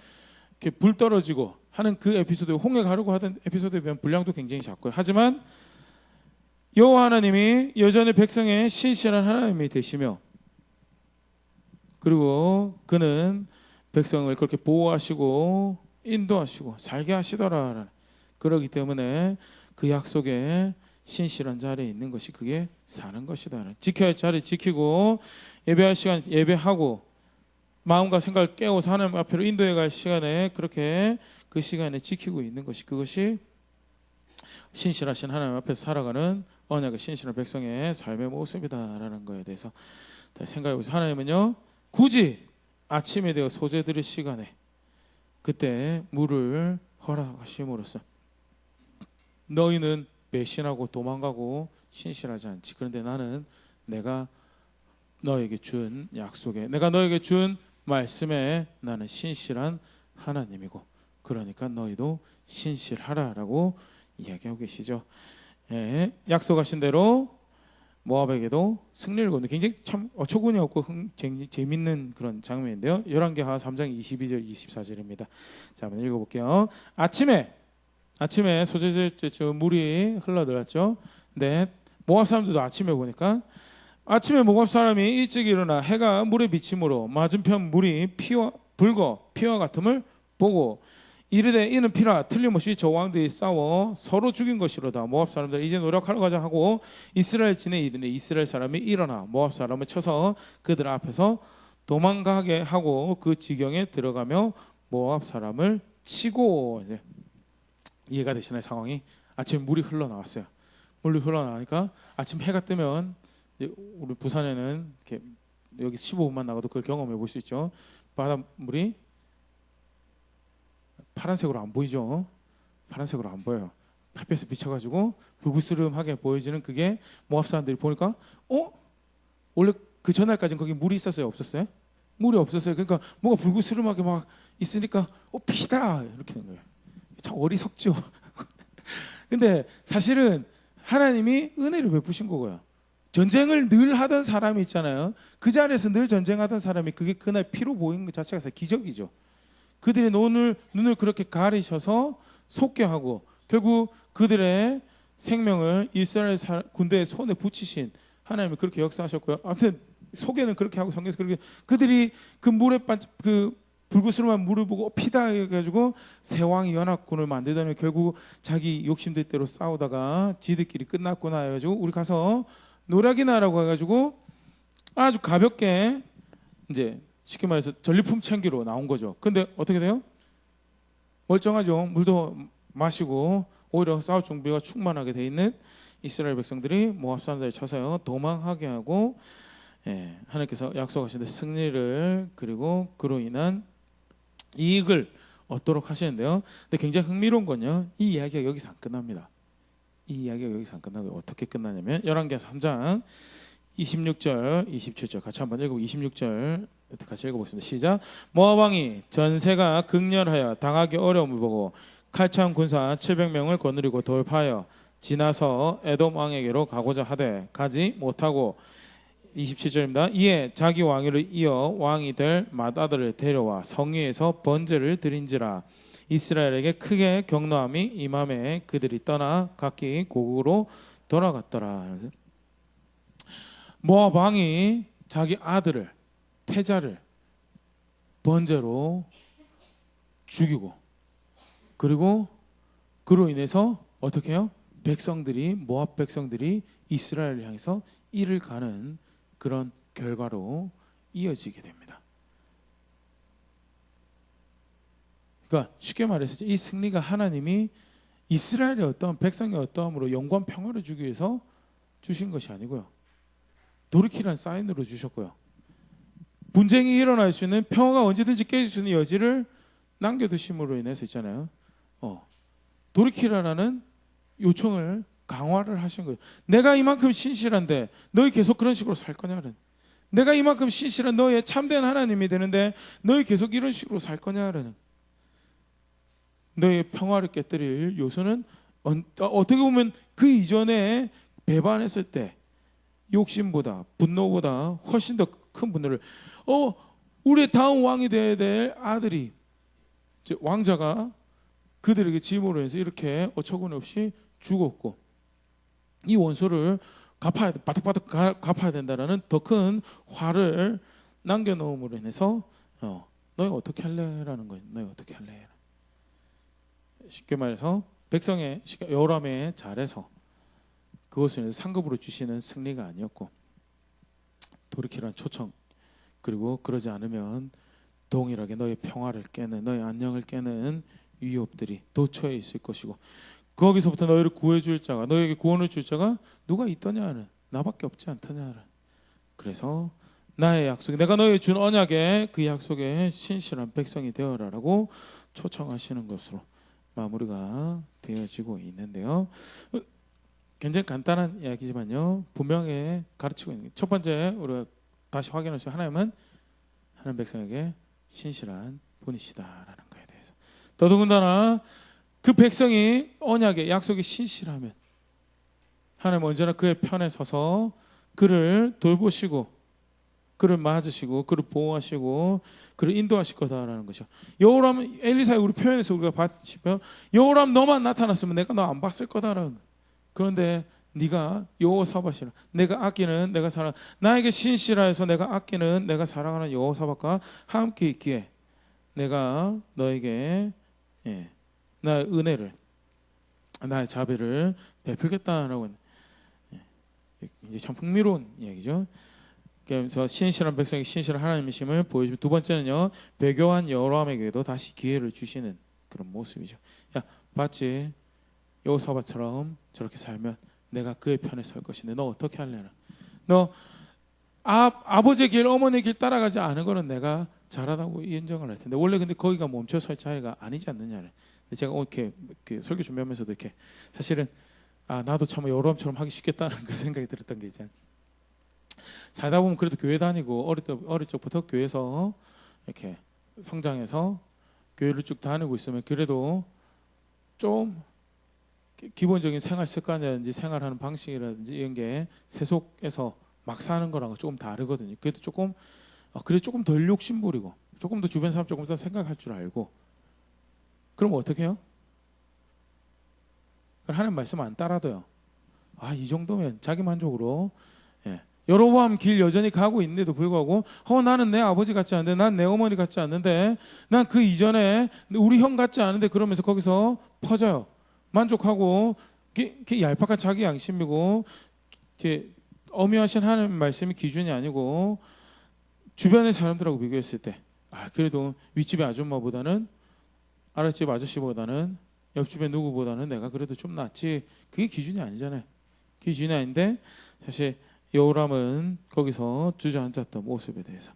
이렇게 불 떨어지고 하는 그 에피소드 홍해 가르고 하던 에피소드에 비하면 분량도 굉장히 작고요. 하지만 여호와 하나님이 여전히 백성의 신실한 하나님이 되시며 그리고 그는 백성을 그렇게 보호하시고 인도하시고 살게 하시더라. 그러기 때문에 그 약속에 신실한 자리에 있는 것이 그게 사는 것이다. 지켜야 할 자리 지키고 예배할 시간 예배하고 마음과 생각을 깨워서 하나님 앞으로 인도해 갈 시간에 그렇게 그 시간에 지키고 있는 것이 그것이 신실하신 하나님 앞에서 살아가는 언약의 신실한 백성의 삶의 모습이다라는 거에 대해서 생각해보세요. 하나님은요 굳이 아침에 되어 소재 드릴 시간에 그때 물을 허락하심으로써 너희는 배신하고 도망가고 신실하지 않지. 그런데 나는 내가 너에게 준 약속에 내가 너에게 준 말씀에 나는 신실한 하나님이고 그러니까 너희도 신실하라라고 이야기하고 계시죠. 약속하신 대로 모압에게도 승리를 거두는 굉장히 참 어처구니 없고 재밌는 그런 장면인데요. 열왕기하 3장 22절 24절입니다. 자, 한번 읽어볼게요. 아침에 소재질 물이 흘러들었죠. 근데 모압 사람들도 아침에 보니까 아침에 모압 사람이 일찍 일어나 해가 물에 비침으로 맞은편 물이 붉어 피와 같음을 보고 이르되 이는 피라 틀림없이 저 왕들이 싸워 서로 죽인 것이로다. 모압 사람들 이제 노력하러 가자 하고 이스라엘 진에 이르니 이스라엘 사람이 일어나 모압 사람을 쳐서 그들 앞에서 도망가게 하고 그 지경에 들어가며 모압 사람을 치고 이제 이해가 되시나요? 상황이 아침에 물이 흘러나왔어요. 물이 흘러나오니까 아침 해가 뜨면 우리 부산에는 이렇게 여기 15분만 나가도 그걸 경험해 볼 수 있죠. 바닷물이 파란색으로 안 보이죠? 파란색으로 안 보여요. 햇볕에 비쳐가지고 불그스름하게 보여지는 그게 모압 사람들이 보니까 원래 그 전날까지는 거기 물이 있었어요? 없었어요? 물이 없었어요. 그러니까 뭐가 불그스름하게 막 있으니까 피다 이렇게 된 거예요. 참 어리석죠. 근데 사실은 하나님이 은혜를 베푸신 거고요. 전쟁을 늘 하던 사람이 있잖아요. 그 자리에서 늘 전쟁하던 사람이 그게 그날 피로 보이는 것 자체가 기적이죠. 그들의 눈을 그렇게 가리셔서 속게 하고 결국 그들의 생명을 이스라엘 군대의 손에 붙이신 하나님이 그렇게 역사하셨고요. 아무튼 소개는 그렇게 하고 성경에서 그렇게 그들이 그 물에 그 불구스름한 물을 보고 피다 해가지고 세 왕이 연합군을 만들더니 결국 자기 욕심대로 싸우다가 지들끼리 끝났구나 해가지고 우리 가서 노략이나 하라고 해가지고 아주 가볍게 이제 쉽게 말해서 전리품 챙기로 나온 거죠. 근데 어떻게 돼요? 멀쩡하죠. 물도 마시고 오히려 싸울 준비가 충만하게 돼 있는 이스라엘 백성들이 모압 사람들을 쳐서요 도망하게 하고 하나님께서 약속하신 승리를 그리고 그로 인한 이익을 얻도록 하시는데요. 근데 굉장히 흥미로운 건요. 이 이야기가 여기서 안 끝납니다. 이 이야기가 여기서 안 끝나고 어떻게 끝나냐면 열왕기하 3장 26절, 27절 같이 한번 읽고 26절 같이 읽어보겠습니다. 시작. 모압 왕이 전세가 극렬하여 당하기 어려움을 보고 칼창 군사 700명을 거느리고 돌파하여 지나서 에돔 왕에게로 가고자 하되 가지 못하고 27절입니다. 이에 자기 왕위를 이어 왕이 될 맏아들을 데려와 성위에서 번제를 드린지라. 이스라엘에게 크게 경노함이 임함에 그들이 떠나 각기 고국으로 돌아갔더라. 모압 왕이 자기 아들을 태자를 번제로 죽이고 그리고 그로 인해서 어떻게 해요? 모압 백성들이 이스라엘을 향해서 이를 가는 그런 결과로 이어지게 됩니다. 그러니까 쉽게 말해서 이 승리가 하나님이 이스라엘의 어떠한 백성의 어떠함으로 영광 평화를 주기 위해서 주신 것이 아니고요. 돌이키라는 사인으로 주셨고요. 분쟁이 일어날 수 있는 평화가 언제든지 깨질 수 있는 여지를 남겨두심으로 인해서 있잖아요. 돌이키라는 요청을 강화를 하신 거예요. 내가 이만큼 신실한데 너희 계속 그런 식으로 살 거냐는. 내가 이만큼 신실한 너의 참된 하나님이 되는데 너희 계속 이런 식으로 살 거냐는. 너의 평화를 깨뜨릴 요소는 어떻게 보면 그 이전에 배반했을 때 욕심보다 분노보다 훨씬 더 큰 분노를 우리의 다음 왕이 되어야 될 아들이 왕자가 그들에게 짐으로 해서 이렇게 어처구니없이 죽었고 이 원수를 바득바득 갚아야 된다라는 더 큰 화를 남겨놓음으로 인해서 너희 어떻게 할래라는 거예요. 너희 어떻게 할래. 쉽게 말해서 백성의 여호람의 잘해서 그것을 상급으로 주시는 승리가 아니었고 돌이키라는 초청 그리고 그러지 않으면 동일하게 너의 평화를 깨는 너의 안녕을 깨는 위협들이 도처에 있을 것이고 거기서부터 너희를 구해줄 자가 너에게 구원을 줄 자가 누가 있더냐는 나밖에 없지 않더냐는 그래서 나의 약속이 내가 너에게 준 언약에 그 약속에 신실한 백성이 되어라라고 초청하시는 것으로 마무리가 되어지고 있는데요. 굉장히 간단한 이야기지만요. 분명히 가르치고 있는 게 첫 번째 우리가 다시 확인할 수 있는 하나님은 하나님 백성에게 신실한 분이시다라는 거에 대해서 더더군다나 그 백성이 언약의 약속이 신실하면 하나님은 언제나 그의 편에 서서 그를 돌보시고 그를 맞으시고 그를 보호하시고 그를 인도하실 거다라는 것이죠. 여호람 엘리사의 우리 표현에서 우리가 봤지만 여호람 너만 나타났으면 내가 너 안 봤을 거다라는 거예요. 그런데 네가 여호사밧이라 내가 아끼는 내가 사랑 나에게 신실하여서 내가 아끼는 내가 사랑하는 여호사밧과 함께 있기에 내가 너에게 나의 은혜를 나의 자비를 베풀겠다라고 이제 참 흥미로운 이야기죠. 그래서 신실한 백성이 신실한 하나님이심을 보여주고 두 번째는요 배교한 여호람에게도 다시 기회를 주시는 그런 모습이죠. 야 봤지 여호사밧처럼 저렇게 살면 내가 그의 편에 설 것인데 너 어떻게 할래나? 너 아버지의 길, 어머니의 길 따라가지 않은 거는 내가 잘하다고 인정을 할 텐데 원래 근데 거기가 멈춰설 차이가 아니지 않느냐를. 제가 이렇게 설교 준비하면서도 이렇게 사실은 나도 참 여러분처럼 하기 쉽겠다는 그 생각이 들었던 게 있잖아요. 살다 보면 그래도 교회 다니고 어릴 적부터 교회에서 이렇게 성장해서 교회를 쭉 다니고 있으면 그래도 좀 기본적인 생활 습관이라든지 생활하는 방식이라든지 이런 게 세속에서 막 사는 거랑 조금 다르거든요. 그래도 조금 조금 덜 욕심부리고 조금 더 주변 사람 조금 더 생각할 줄 알고 그럼 어떻게 해요? 하나님 말씀 안 따라도요. 이 정도면 자기 만족으로 여로보암 길 여전히 가고 있는데도 불구하고 나는 내 아버지 같지 않은데 난 내 어머니 같지 않는데 난 그 이전에 우리 형 같지 않은데 그러면서 거기서 퍼져요. 만족하고 그게 얄팍한 자기 양심이고 엄유하신 하나님 말씀이 기준이 아니고 주변의 사람들하고 비교했을 때 그래도 윗집의 아줌마보다는 아랫집 아저씨보다는 옆집의 누구보다는 내가 그래도 좀 낫지. 그게 기준이 아니잖아요. 기준이 아닌데 사실 여호람은 거기서 주저앉았던 모습에 대해서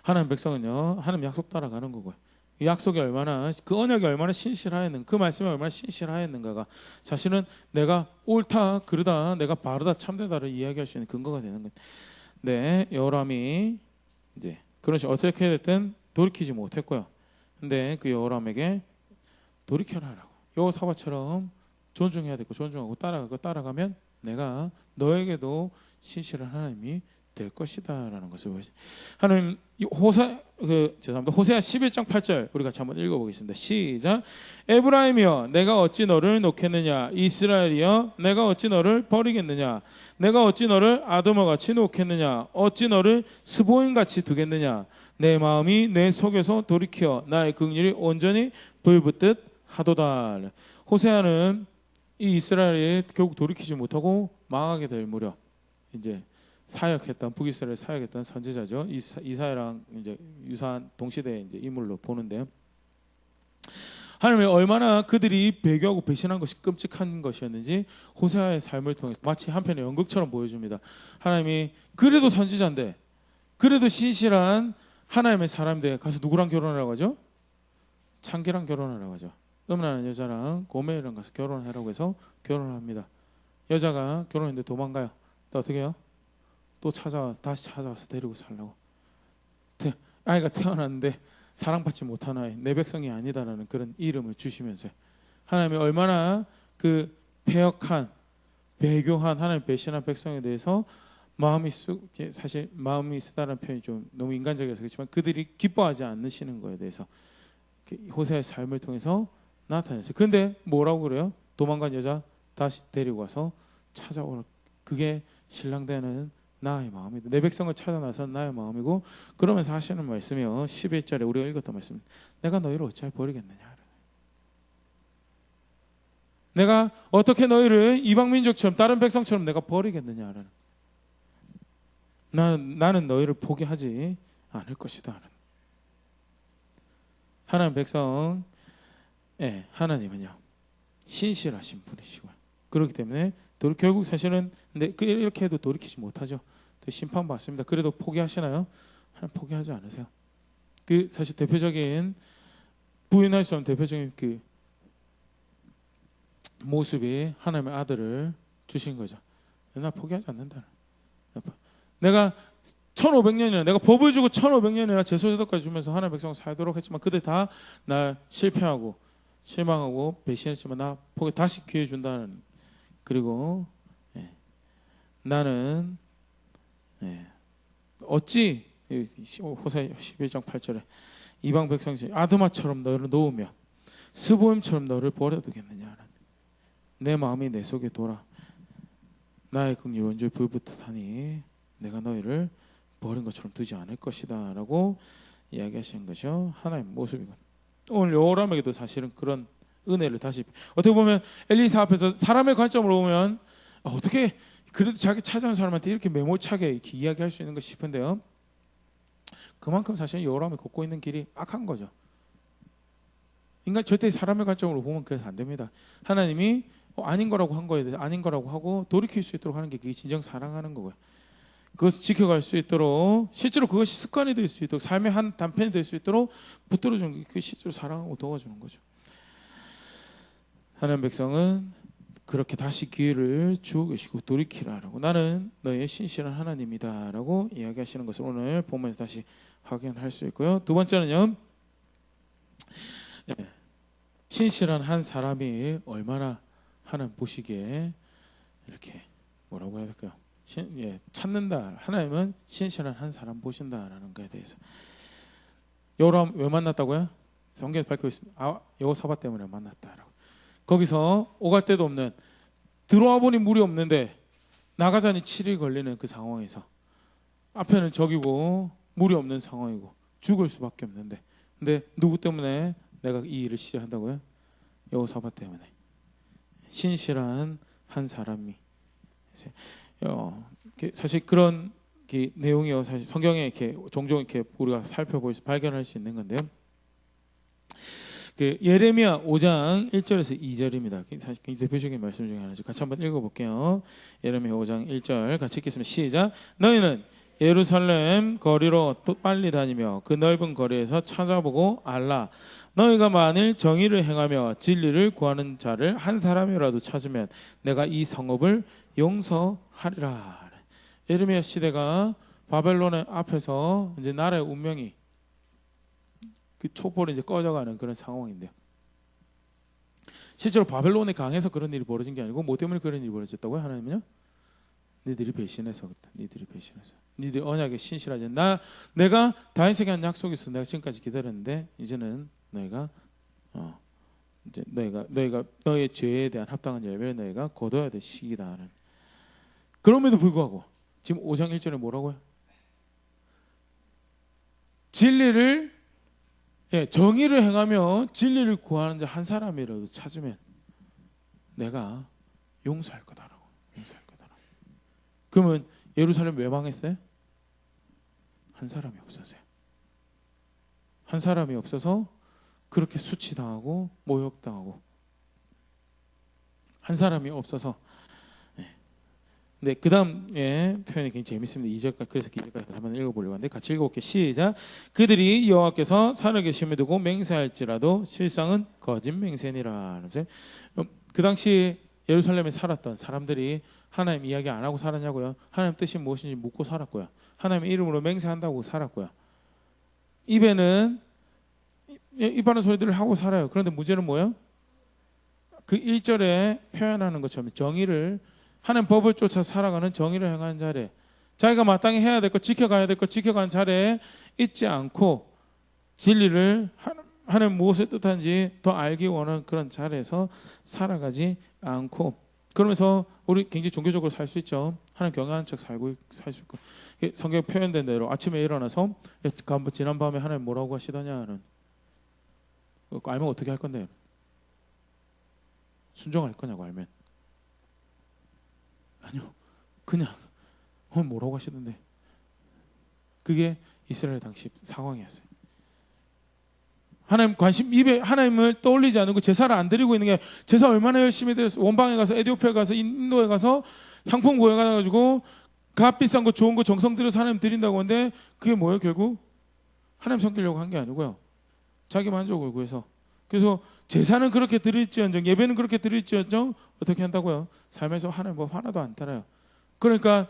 하나님 백성은요 하나님 약속 따라가는 거고요. 이 약속이 얼마나 그 언약이 얼마나 신실하였는가 그 말씀이 얼마나 신실하였는가가 사실은 내가 옳다 그르다 내가 바르다 참되다를 이야기할 수 있는 근거가 되는 거예요. 네, 여호람이 이제 그런 식으로 어떻게 됐든 돌이키지 못했고요. 근데 그 여호람에게 돌이켜라라고 여호사밧처럼 존중해야 되고 존중하고 따라가면 내가 너에게도 신실한 하나님이 될 것이다라는 것을 보여요. 하나님 호세아 11장 8절 우리 같이 한번 읽어보겠습니다. 시작. 에브라임이여 내가 어찌 너를 놓겠느냐 이스라엘이여 내가 어찌 너를 버리겠느냐 내가 어찌 너를 아드머같이 놓겠느냐 어찌 너를 스보임같이 두겠느냐 내 마음이 내 속에서 돌이켜 나의 긍휼이 온전히 불붙듯 하도다. 호세아는 이 이스라엘이 결국 돌이키지 못하고 망하게 될 무렵 이제 사역했던 북이스라엘 사역했던 선지자죠. 이사야랑 이제 유사한 동시대 이제 인물로 보는데요. 하나님이 얼마나 그들이 배교하고 배신한 것이 끔찍한 것이었는지 호세아의 삶을 통해 마치 한편의 연극처럼 보여줍니다. 하나님이 그래도 선지자인데 그래도 신실한 하나님의 사람인데 가서 누구랑 결혼하라고 하죠? 창기랑 결혼하라고 하죠. 음란한 여자랑 고멜이랑 가서 결혼하라고 해서 결혼을 합니다. 여자가 결혼했는데 도망가요. 또 어떻게 해요? 또 다시 찾아와서 데리고 살라고. 아이가 태어났는데 사랑받지 못한 아이, 내 백성이 아니다라는 그런 이름을 주시면서 하나님이 얼마나 그 패역한, 배교한 하나님 배신한 백성에 대해서 사실 마음이 쓰다라는 표현이 좀 너무 인간적이어서 그렇지만 그들이 기뻐하지 않으시는 거에 대해서 호세아의 삶을 통해서 나타냈어요. 그런데 뭐라고 그래요? 도망간 여자 다시 데리고 와서 찾아오라. 그게 신랑 되는 나의 마음이다. 내 백성을 찾아 나선 나의 마음이고 그러면서 하시는 말씀이요. 11절에 우리가 읽었던 말씀. 내가 너희를 어찌하여 버리겠느냐. 내가 어떻게 너희를 이방 민족처럼 다른 백성처럼 내가 버리겠느냐라는. 나는 너희를 포기하지 않을 것이다. 하나님 백성 하나님은요 신실하신 분이시고 그렇기 때문에 결국 사실은 근데 이렇게 해도 돌이키지 못하죠. 심판받습니다. 그래도 포기하시나요? 하나님 포기하지 않으세요. 그 사실 대표적인 부인할 수 없는 대표적인 그 모습이 하나님의 아들을 주신 거죠. 나 포기하지 않는다. 내가 1500년이나 내가 법을 주고 1500년이나 제소제도까지 주면서 하나님의 백성을 살도록 했지만 그들 다 날 실패하고 실망하고 배신했지만 나 포기 다시 기회 준다는. 그리고 나는 어찌 호세아 11장 8절에 이방 백성 중에 아드마처럼 너를 놓으며 스보임처럼 너를 버려두겠느냐. 내 마음이 내 속에 돌아 나의 긍휼이 온전히 불붙듯하니 내가 너희를 버린 것처럼 두지 않을 것이다 라고 이야기하시는 것이요 하나님의 모습이고 오늘 여호람에게도 사실은 그런 은혜를 다시 어떻게 보면 엘리사 앞에서 사람의 관점으로 보면 어떻게 그래도 자기 찾아온 사람한테 이렇게 매몰차게 이렇게 이야기할 수 있는 것 싶은데요 그만큼 사실 여호람이 걷고 있는 길이 악한 거죠. 인간 절대 사람의 관점으로 보면 그래서 안 됩니다. 하나님이 아닌 거라고 한 거에 대해서 아닌 거라고 하고 돌이킬 수 있도록 하는 게 그게 진정 사랑하는 거고요. 그것을 지켜갈 수 있도록 실제로 그것이 습관이 될 수 있도록 삶의 한 단편이 될 수 있도록 붙들어주는 게 그 실제로 사랑하고 도와주는 거죠. 하나님 백성은 그렇게 다시 기회를 주고 계시고 돌이키라라고 나는 너의 신실한 하나님이다라고 이야기하시는 것을 오늘 본문에서 다시 확인할 수 있고요. 두 번째는요. 신실한 한 사람이 얼마나 하나님 보시기에 이렇게 뭐라고 해야 될까요? 찾는다. 하나님은 신실한 한 사람 보신다라는 것에 대해서. 여호람 왜 만났다고요? 성경에서 밝히고 있습니다. 여호사밧 때문에 만났다라고. 거기서 오갈 데도 없는 들어와 보니 물이 없는데 나가자니 7일 걸리는 그 상황에서 앞에는 적이고 물이 없는 상황이고 죽을 수밖에 없는데 근데 누구 때문에 내가 이 일을 시작한다고요? 여호사밧 때문에. 신실한 한 사람이 사실 그런 내용이요 사실 성경에 이렇게 종종 이렇게 우리가 살펴볼 수 발견할 수 있는 건데요. 그 예레미야 5장 1절에서 2절입니다. 사실 대표적인 말씀 중에 하나죠. 같이 한번 읽어볼게요. 예레미야 5장 1절 같이 읽겠습니다. 시작. 너희는 예루살렘 거리로 또 빨리 다니며 그 넓은 거리에서 찾아보고 알라. 너희가 만일 정의를 행하며 진리를 구하는 자를 한 사람이라도 찾으면 내가 이 성읍을 용서하리라. 예레미야 시대가 바벨론의 앞에서 이제 나라의 운명이 그 촛불이 이제 꺼져가는 그런 상황인데요. 실제로 바벨론의 강에서 그런 일이 벌어진 게 아니고 뭐 때문에 그런 일이 벌어졌다고요? 하나님은요? 니들이 배신해서 그렇다. 니들이 배신해서. 니들이 언약에 신실하지. 내가 다윗에게 한 약속이 있어. 내가 지금까지 기다렸는데 이제는 너희가 이제 너희가 너의 죄에 대한 합당한 열매를 너희가 거둬야 될 시기다는. 그럼에도 불구하고 지금 5장 1절에 뭐라고요? 진리를 정의를 행하며 진리를 구하는 자 한 사람이라도 찾으면 내가 용서할 거다라고. 용서할 거다라고. 그러면 예루살렘 왜 망했어요? 한 사람이 없어서요. 한 사람이 없어서 그렇게 수치당하고 모욕당하고 한 사람이 없어서. 네, 그 다음에 표현이 굉장히 재밌습니다. 2절까지 그래서 2절까지 한번 읽어보려고 하는데 같이 읽어볼게요. 시작. 그들이 여호와께서 산을 계심에 두고 맹세할지라도 실상은 거짓 맹세니라. 그 당시 예루살렘에 살았던 사람들이 하나님 이야기 안 하고 살았냐고요? 하나님 뜻이 무엇인지 묻고 살았고요. 하나님의 이름으로 맹세한다고 살았고요. 입에는 입하는 소리들을 하고 살아요. 그런데 문제는 뭐예요? 그 1절에 표현하는 것처럼 정의를 하나님 법을 쫓아 살아가는 정의를 행하는 자리에 자기가 마땅히 해야 될 것, 지켜가야 될 것, 지켜가는 자리에 있지 않고 진리를 하나님 무엇을 뜻하는지 더 알기 원하는 그런 자리에서 살아가지 않고 그러면서 우리 굉장히 종교적으로 살 수 있죠. 하나님 경외하는 척 살 수 있고 성경에 표현된 대로 아침에 일어나서 지난밤에 하나님 뭐라고 하시더냐는 알면 어떻게 할 건데? 순종할 거냐고 알면. 아니요. 그냥 오늘 뭐라고 하시던데. 그게 이스라엘 당시 상황이었어요. 하나님 입에 하나님을 떠올리지 않고 제사를 안 드리고 있는 게 제사 얼마나 열심히 드렸어요. 원방에 가서 에티오피아에 가서 인도에 가서 향품 구해 가지고 값 비싼 거 좋은 거 정성 들여서 하나님 드린다고 하는데 그게 뭐예요? 결국 하나님 섬기려고 한 게 아니고요. 자기 만족을 구해서. 그래서 제사는 그렇게 드릴지언정 예배는 그렇게 드릴지언정 어떻게 한다고요? 삶에서 하나님 뭐 하나도 안 따라요. 그러니까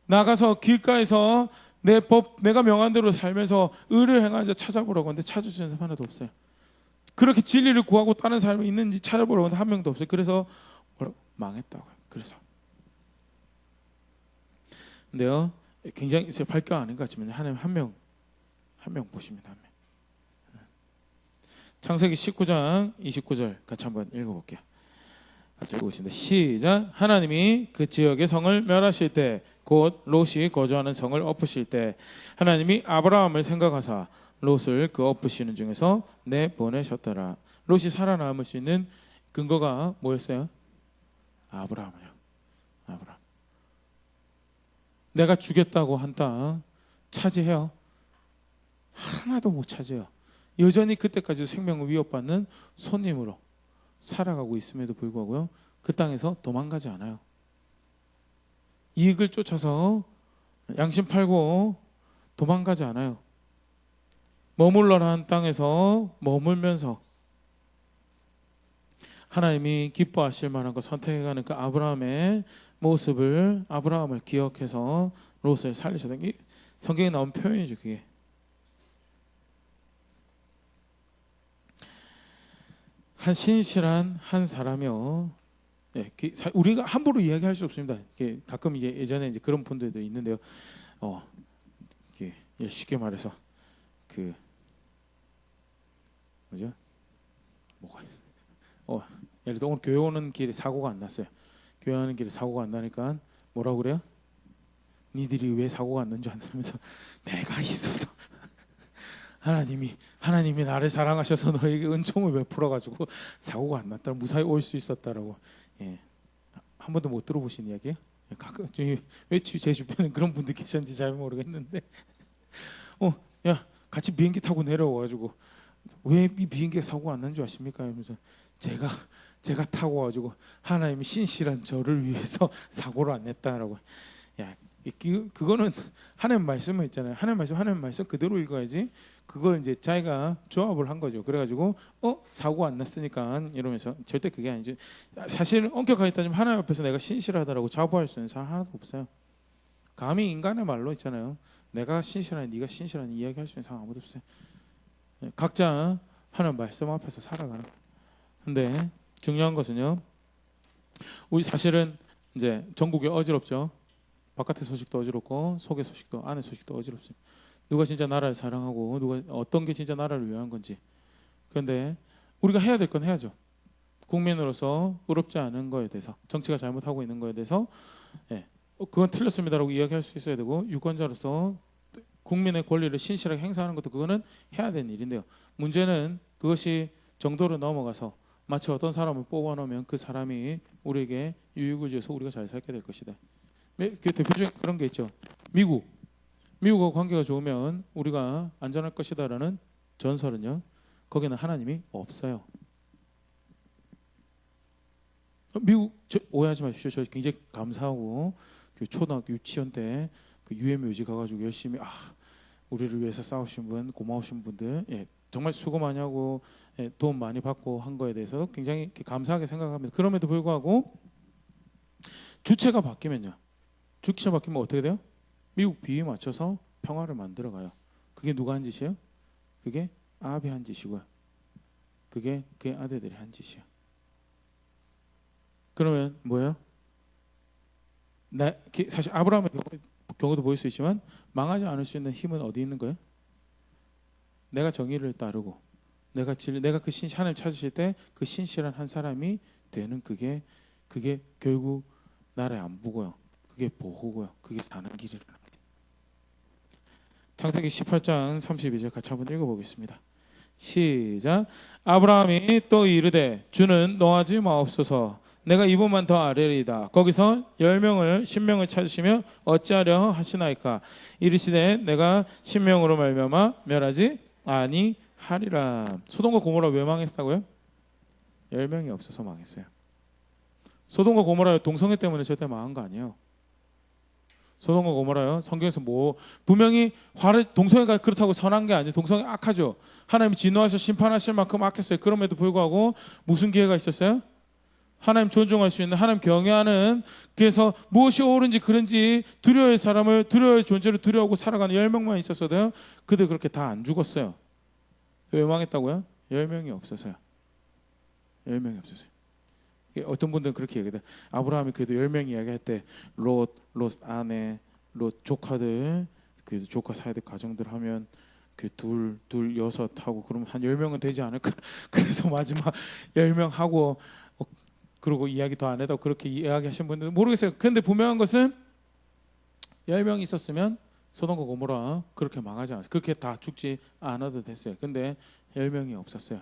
나가서 길가에서 내가 명한 대로 살면서 의를 행하는 자 찾아보라고 하는데 찾을 수 있는 사람 하나도 없어요. 그렇게 진리를 구하고 따는 사람이 있는지 찾아보라고 하는데 한 명도 없어요. 그래서 망했다고요. 그래서 근데요 굉장히 발견 아닌 것 같지만 하나님 한 명 보십니다. 한 명. 창세기 19장 29절 같이 한번 읽어볼게요. 같이 읽어보겠습니다. 시작. 하나님이 그 지역의 성을 멸하실 때 곧 롯이 거주하는 성을 엎으실 때 하나님이 아브라함을 생각하사 롯을 그 엎으시는 중에서 내보내셨더라. 롯이 살아남을 수 있는 근거가 뭐였어요? 아브라함이요. 아브라함. 내가 주겠다고 한 땅 차지해요. 하나도 못 차지해요. 여전히 그때까지도 생명을 위협받는 손님으로 살아가고 있음에도 불구하고요. 그 땅에서 도망가지 않아요. 이익을 쫓아서 양심 팔고 도망가지 않아요. 머물러라 한 땅에서 머물면서 하나님이 기뻐하실 만한 것 선택해가는 그 아브라함의 모습을, 아브라함을 기억해서 롯을 살리셔서, 성경에 나온 표현이죠. 그게 한 신실한 한 사람이요. 예, 우리가 함부로 이야기할 수 없습니다. 가끔 이제 예전에 이제 그런 분들도 있는데요. 쉽게 말해서 뭐죠? 예를 들어 오늘 교회 오는 길에 사고가 안 났어요. 교회 오는 길에 사고가 안 나니까 뭐라고 그래요? 니들이 왜 사고가 안 난 줄 안다면서 내가 있어서 하나님이 나를 사랑하셔서 너에게 은총을 베풀어 가지고 사고가 안 났다, 무사히 올 수 있었다라고. 예. 한 번도 못 들어보신 이야기예요? 가끔 왜 제 주변에 그런 분들 계셨는지 잘 모르겠는데, 야 같이 비행기 타고 내려와가지고 왜 이 비행기가 사고가 안 난 줄 아십니까? 이러면서 제가 타고 와가지고 하나님이 신실한 저를 위해서 사고를 안 냈다라고. 야, 그거는 하나님 말씀은 있잖아요. 하나님 말씀 그대로 읽어야지. 그걸 이제 자기가 조합을 한 거죠. 그래가지고 사고 안 났으니까 이러면서, 절대 그게 아니죠. 사실 엄격하게 따지면 하나님 앞에서 내가 신실하다라고 자부할 수 있는 사람 하나도 없어요. 감히 인간의 말로 있잖아요. 내가 신실하니 네가 신실하니 이야기할 수 있는 사람 아무도 없어요. 각자 하나님 말씀 앞에서 살아가는 거예요. 근데 중요한 것은요, 우리 사실은 이제 전국이 어지럽죠. 바깥의 소식도 어지럽고 속의 소식도, 안의 소식도 어지럽습니다. 누가 진짜 나라를 사랑하고 누가 어떤 게 진짜 나라를 위한 건지. 그런데 우리가 해야 될 건 해야죠. 국민으로서 의롭지 않은 거에 대해서, 정치가 잘못하고 있는 거에 대해서 그건 틀렸습니다라고 이야기할 수 있어야 되고, 유권자로서 국민의 권리를 신실하게 행사하는 것도 그거는 해야 되는 일인데요. 문제는 그것이 정도로 넘어가서 마치 어떤 사람을 뽑아놓으면 그 사람이 우리에게 유익을 줘서 우리가 잘 살게 될 것이다. 그 대표적인 그런 게 있죠. 미국과 관계가 좋으면 우리가 안전할 것이다라는 전설은요, 거기는 하나님이 없어요. 미국, 오해하지 마십시오. 저 굉장히 감사하고 초등학교 유치원 때 그 유엔 묘지 가가지고 열심히 우리를 위해서 싸우신 분, 고마우신 분들, 정말 수고 많이 하고 도움 많이 받고 한 거에 대해서 굉장히 감사하게 생각합니다. 그럼에도 불구하고 주체가 바뀌면 어떻게 돼요? 미국 비위에 맞춰서 평화를 만들어가요. 그게 누가 한 짓이에요? 그게 아합이 한 짓이고요. 그게 그의 아들들이 한 짓이에요. 그러면 뭐예요? 사실 아브라함의 경우도 보일 수 있지만 망하지 않을 수 있는 힘은 어디 있는 거예요? 내가 정의를 따르고 내가 그 하나님 찾으실 때 그 신실한 한 사람이 되는, 그게 결국 나라의 안보고요. 그게 보호고요. 그게 사는 길이라는 게. 창세기 18장 32절 같이 한번 읽어보겠습니다. 시작. 아브라함이 또 이르되 주는 노하지 마옵소서. 내가 이분만 더 아뢰리이다. 거기서 10명을 찾으시며 어찌하려 하시나이까. 이르시되 내가 10명으로 말미암아 멸하지 아니하리라. 소돔과 고모라 왜 망했다고요? 10명이 없어서 망했어요. 소돔과 고모라 동성애 때문에 절대 망한 거 아니에요. 소돔과 고모라요, 성경에서 분명히 동성애가 그렇다고 선한 게 아니에요. 동성애 악하죠. 하나님이 진노하셔 심판하실 만큼 악했어요. 그럼에도 불구하고 무슨 기회가 있었어요? 하나님 존중할 수 있는, 하나님 경외하는, 그래서 무엇이 옳은지 그른지 두려워의 사람을, 두려워의 존재를 두려워하고 살아가는 10명만 있었어도요, 그들 그렇게 다 안 죽었어요. 왜 망했다고요? 10명이 없어서요. 10명이 없어서요. 어떤 분들은 그렇게 얘기해요. 아브라함이 그래도 10명 이야기할 때 롯 아내, 롯 조카들, 그래도 조카 사이들 가정들 하면 그 둘, 여섯 하고 그러면 한 10명은 되지 않을까. 그래서 마지막 10명 하고 그리고 이야기 더 안 해도 그렇게 이야기하신 분들은 모르겠어요. 그런데 분명한 것은 10명이 있었으면 소돔과 고모라 그렇게 망하지 않았어요. 그렇게 다 죽지 않아도 됐어요. 근데 10명이 없었어요.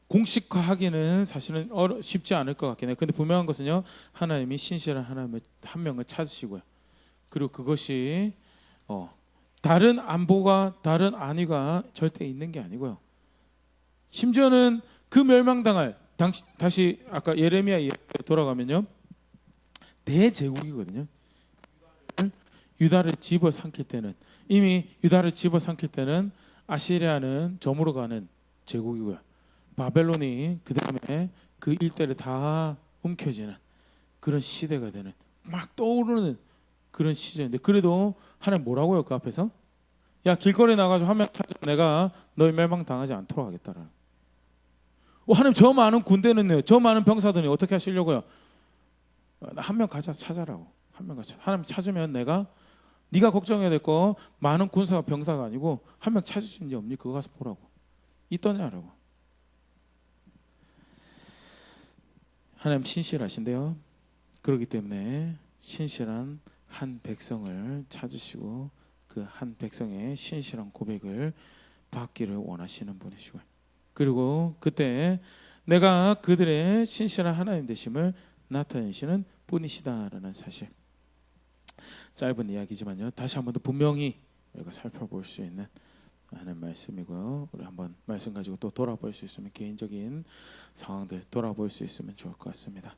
공식화하기는 사실은 쉽지 않을 것 같긴 해요. 근데 분명한 것은요, 하나님이 신실한 하나님을 한 명을 찾으시고요. 그리고 그것이 다른 안보가, 다른 안위가 절대 있는 게 아니고요. 심지어는 그 멸망당할, 다시 아까 예레미야 이야기로 돌아가면요, 대제국이거든요. 유다를 집어삼킬 때는 이미 유다를 집어삼킬 때는 아시리아는 저물어가는 제국이고요. 바벨론이 그 다음에 그 일대를 다 움켜쥐는 그런 시대가 되는 막 떠오르는 그런 시절인데 그래도 하나님 뭐라고요? 그 앞에서 야 길거리에 나가서 한 명 찾으면 내가 너희 멸망당하지 않도록 하겠다라는. 하나님 저 많은 군대는요, 저 많은 병사들이 어떻게 하시려고요? 한 명 가자 찾아라고. 한 명 가자. 하나님 찾으면 내가 네가 걱정해야 될 거 많은 군사가 병사가 아니고 한 명 찾을 수 있는지 없니? 그거 가서 보라고. 있더냐라고. 하나님 신실하신데요. 그렇기 때문에 신실한 한 백성을 찾으시고 그 한 백성의 신실한 고백을 받기를 원하시는 분이시고요. 그리고 그때 내가 그들의 신실한 하나님 되심을 나타내시는 분이시다라는 사실. 짧은 이야기지만요. 다시 한번 더 분명히 우리가 살펴볼 수 있는 하는 말씀이고요. 우리 한번 말씀 가지고 또 돌아볼 수 있으면 개인적인 상황들 돌아볼 수 있으면 좋을 것 같습니다.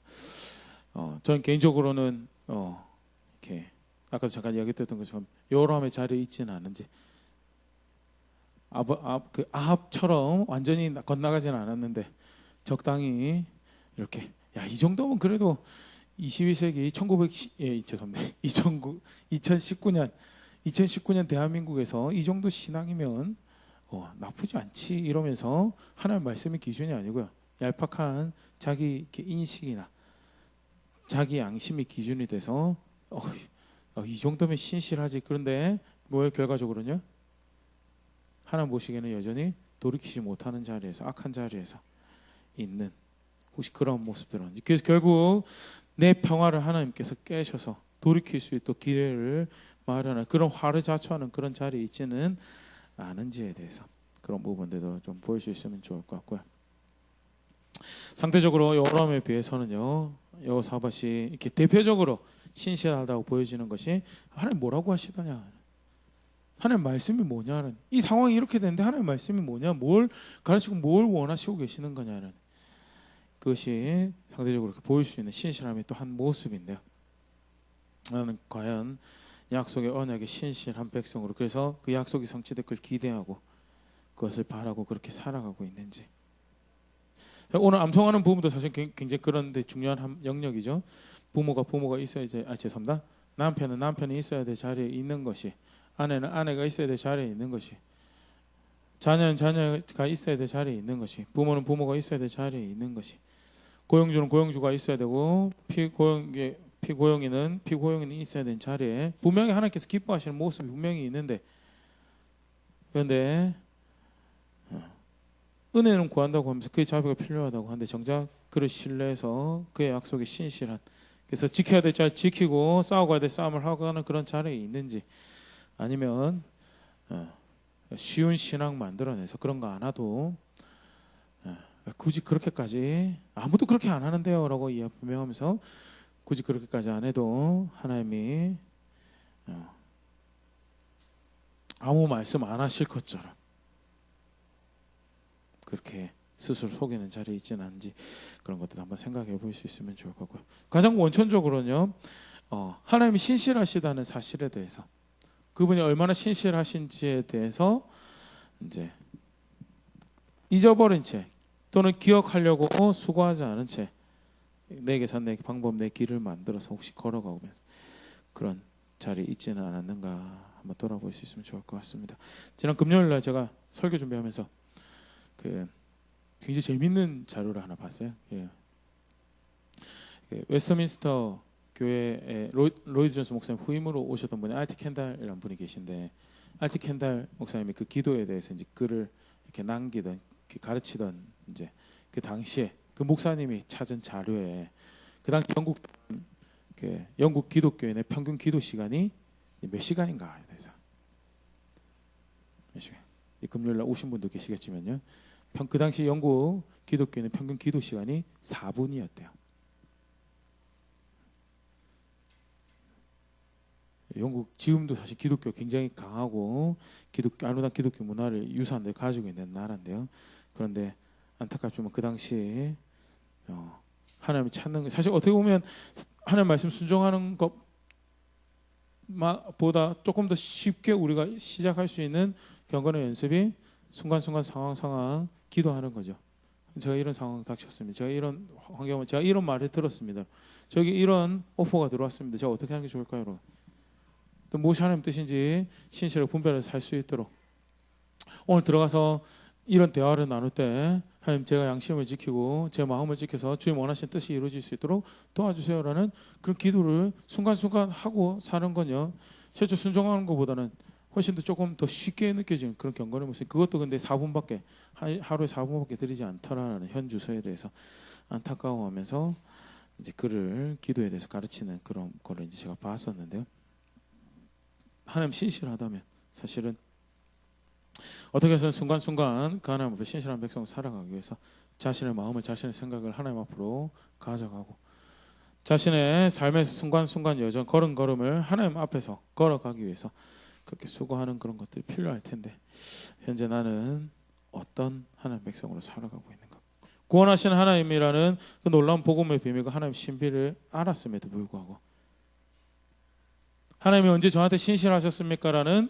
저는 개인적으로는 이렇게 아까도 잠깐 이야기했던 것처럼 여호람의 자리에 있지는 않은지 그 아합처럼 완전히 건너가지는 않았는데 적당히 이렇게 이 정도면 그래도 22세기 2019년 대한민국에서 이 정도 신앙이면 나쁘지 않지 이러면서 하나님 말씀의 기준이 아니고요. 얄팍한 자기 인식이나 자기 양심이 기준이 돼서 이 정도면 신실하지. 그런데 뭐예요? 결과적으로는요. 하나님 보시기에는 여전히 돌이키지 못하는 자리에서 악한 자리에서 있는 혹시 그런 모습들은 그래서 결국 내 평화를 하나님께서 깨셔서 돌이킬 수 있도록 기회를 마련하는 그런 화르자초하는 그런 자리에 있지는 않은지에 대해서 그런 부분들도 좀 볼 수 있으면 좋을 것 같고요. 상대적으로 여호람에 비해서는요, 여호사밧이 이렇게 대표적으로 신실하다고 보여지는 것이 하나님 뭐라고 하시더냐, 하나님 말씀이 뭐냐는 이 상황이 이렇게 되는데 하나님 말씀이 뭐냐, 뭘 가르치고 뭘 원하시고 계시는 거냐는 그것이 상대적으로 보일 수 있는 신실함의 또 한 모습인데요. 나는 과연 약속의 언약의 신실한 백성으로 그래서 그 약속이 성취될 걸 기대하고 그것을 바라고 그렇게 살아가고 있는지. 오늘 암송하는 부분도 사실 굉장히 그런데 중요한 한 영역이죠. 부모가 있어야 죄송합니다. 남편은 남편이 있어야 될 자리에 있는 것이, 아내는 아내가 있어야 될 자리에 있는 것이, 자녀는 자녀가 있어야 될 자리에 있는 것이, 부모는 부모가 있어야 될 자리에 있는 것이, 고용주는 고용주가 있어야 되고 피고용인은 피고용인이 있어야 되는 자리에 분명히 하나님께서 기뻐하시는 모습이 분명히 있는데, 그런데 은혜는 구한다고 하면서 그의 자비가 필요하다고 하는데 정작 그를 신뢰해서 그의 약속이 신실한, 그래서 지켜야 될 자리 지키고 싸워가야 될 싸움을 하고 가는 그런 자리에 있는지, 아니면 쉬운 신앙 만들어내서 그런 거 안 하도 굳이 그렇게까지 아무도 그렇게 안 하는데요 라고 분명하면서 굳이 그렇게까지 안 해도 하나님이 아무 말씀 안 하실 것처럼 그렇게 스스로 속이는 자리에 있지는 않은지 그런 것도 한번 생각해 볼 수 있으면 좋을 것 같고요. 가장 원천적으로는요, 하나님이 신실하시다는 사실에 대해서, 그분이 얼마나 신실하신지에 대해서 이제 잊어버린 채 또는 기억하려고 수고하지 않은 채 내 계산, 내 방법, 내 길을 만들어서 혹시 걸어가고 그런 자리에 있지는 않았는가 한번 돌아볼 수 있으면 좋을 것 같습니다. 지난 금요일 날 제가 설교 준비하면서 굉장히 재밌는 자료를 하나 봤어요. 웨스터민스터 교회에 로이드 존스 목사님 후임으로 오셨던 분이 알티 켄달이라는 분이 계신데, 알티 켄달 목사님이 그 기도에 대해서 이제 글을 이렇게 남기던, 가르치던 이제 그 당시에 그 목사님이 찾은 자료에 그 당시 영국 기독교인의 평균 기도 시간이 몇 시간인가에 대해서, 몇 시간? 금요일날 오신 분도 계시겠지만요, 그 당시 영국 기독교인의 평균 기도 시간이 4분이었대요. 영국 지금도 사실 기독교 굉장히 강하고 아름다운 기독교 문화를 유산을 가지고 있는 나라인데요. 그런데 안타깝지만 그 당시에 하나님을 찾는 것, 사실 어떻게 보면 하나님 말씀 순종하는 것 보다 조금 더 쉽게 우리가 시작할 수 있는 경건의 연습이 순간순간 상황 기도하는 거죠. 제가 이런 상황 닥쳤습니다. 제가 이런 환경을 제가 이런 말을 들었습니다. 저기 이런 오퍼가 들어왔습니다. 제가 어떻게 하는 게 좋을까요, 여러분? 또 무엇이 하나님 뜻인지 신실하게 분별해서 살 수 있도록 오늘 들어가서 이런 대화를 나눌 때 하나님 제가 양심을 지키고 제 마음을 지켜서 주님 원하시는 뜻이 이루어질 수 있도록 도와주세요라는 그런 기도를 순간순간 하고 사는 건요. 실제 순종하는 것보다는 훨씬 더 조금 더 쉽게 느껴지는 그런 경건의 모습. 그것도 근데 4분밖에 하루에 4분밖에 드리지 않더라는 현 주소에 대해서 안타까워하면서 이제 그를 기도에 대해서 가르치는 그런 거를 이제 제가 봤었는데요. 하나님 신실하다면 사실은 어떻게 해서는 순간순간 그 하나님 앞에 신실한 백성 살아가기 위해서 자신의 마음을 자신의 생각을 하나님 앞으로 가져가고 자신의 삶에서 순간순간 여정 걸음걸음을 하나님 앞에서 걸어가기 위해서 그렇게 수고하는 그런 것들이 필요할 텐데 현재 나는 어떤 하나님 백성으로 살아가고 있는가. 구원하시는 하나님이라는 그 놀라운 복음의 비밀과 하나님 신비를 알았음에도 불구하고 하나님이 언제 저한테 신실하셨습니까? 라는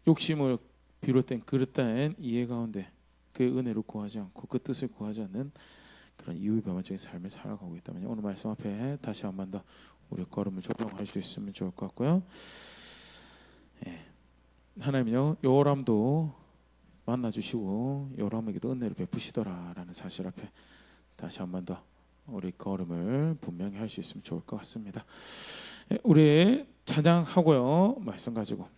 욕심을 비롯된 그릇된 이해 가운데 그 은혜를 구하지 않고 그 뜻을 구하지 않는 그런 이유배반적인 삶을 살아가고 있다면 오늘 말씀 앞에 다시 한 번 더 우리 걸음을 조정할 수 있으면 좋을 것 같고요. 하나님요 여호람도 만나주시고 여호람에게도 은혜를 베푸시더라라는 사실 앞에 다시 한 번 더 우리 걸음을 분명히 할 수 있으면 좋을 것 같습니다. 우리 찬양하고요 말씀 가지고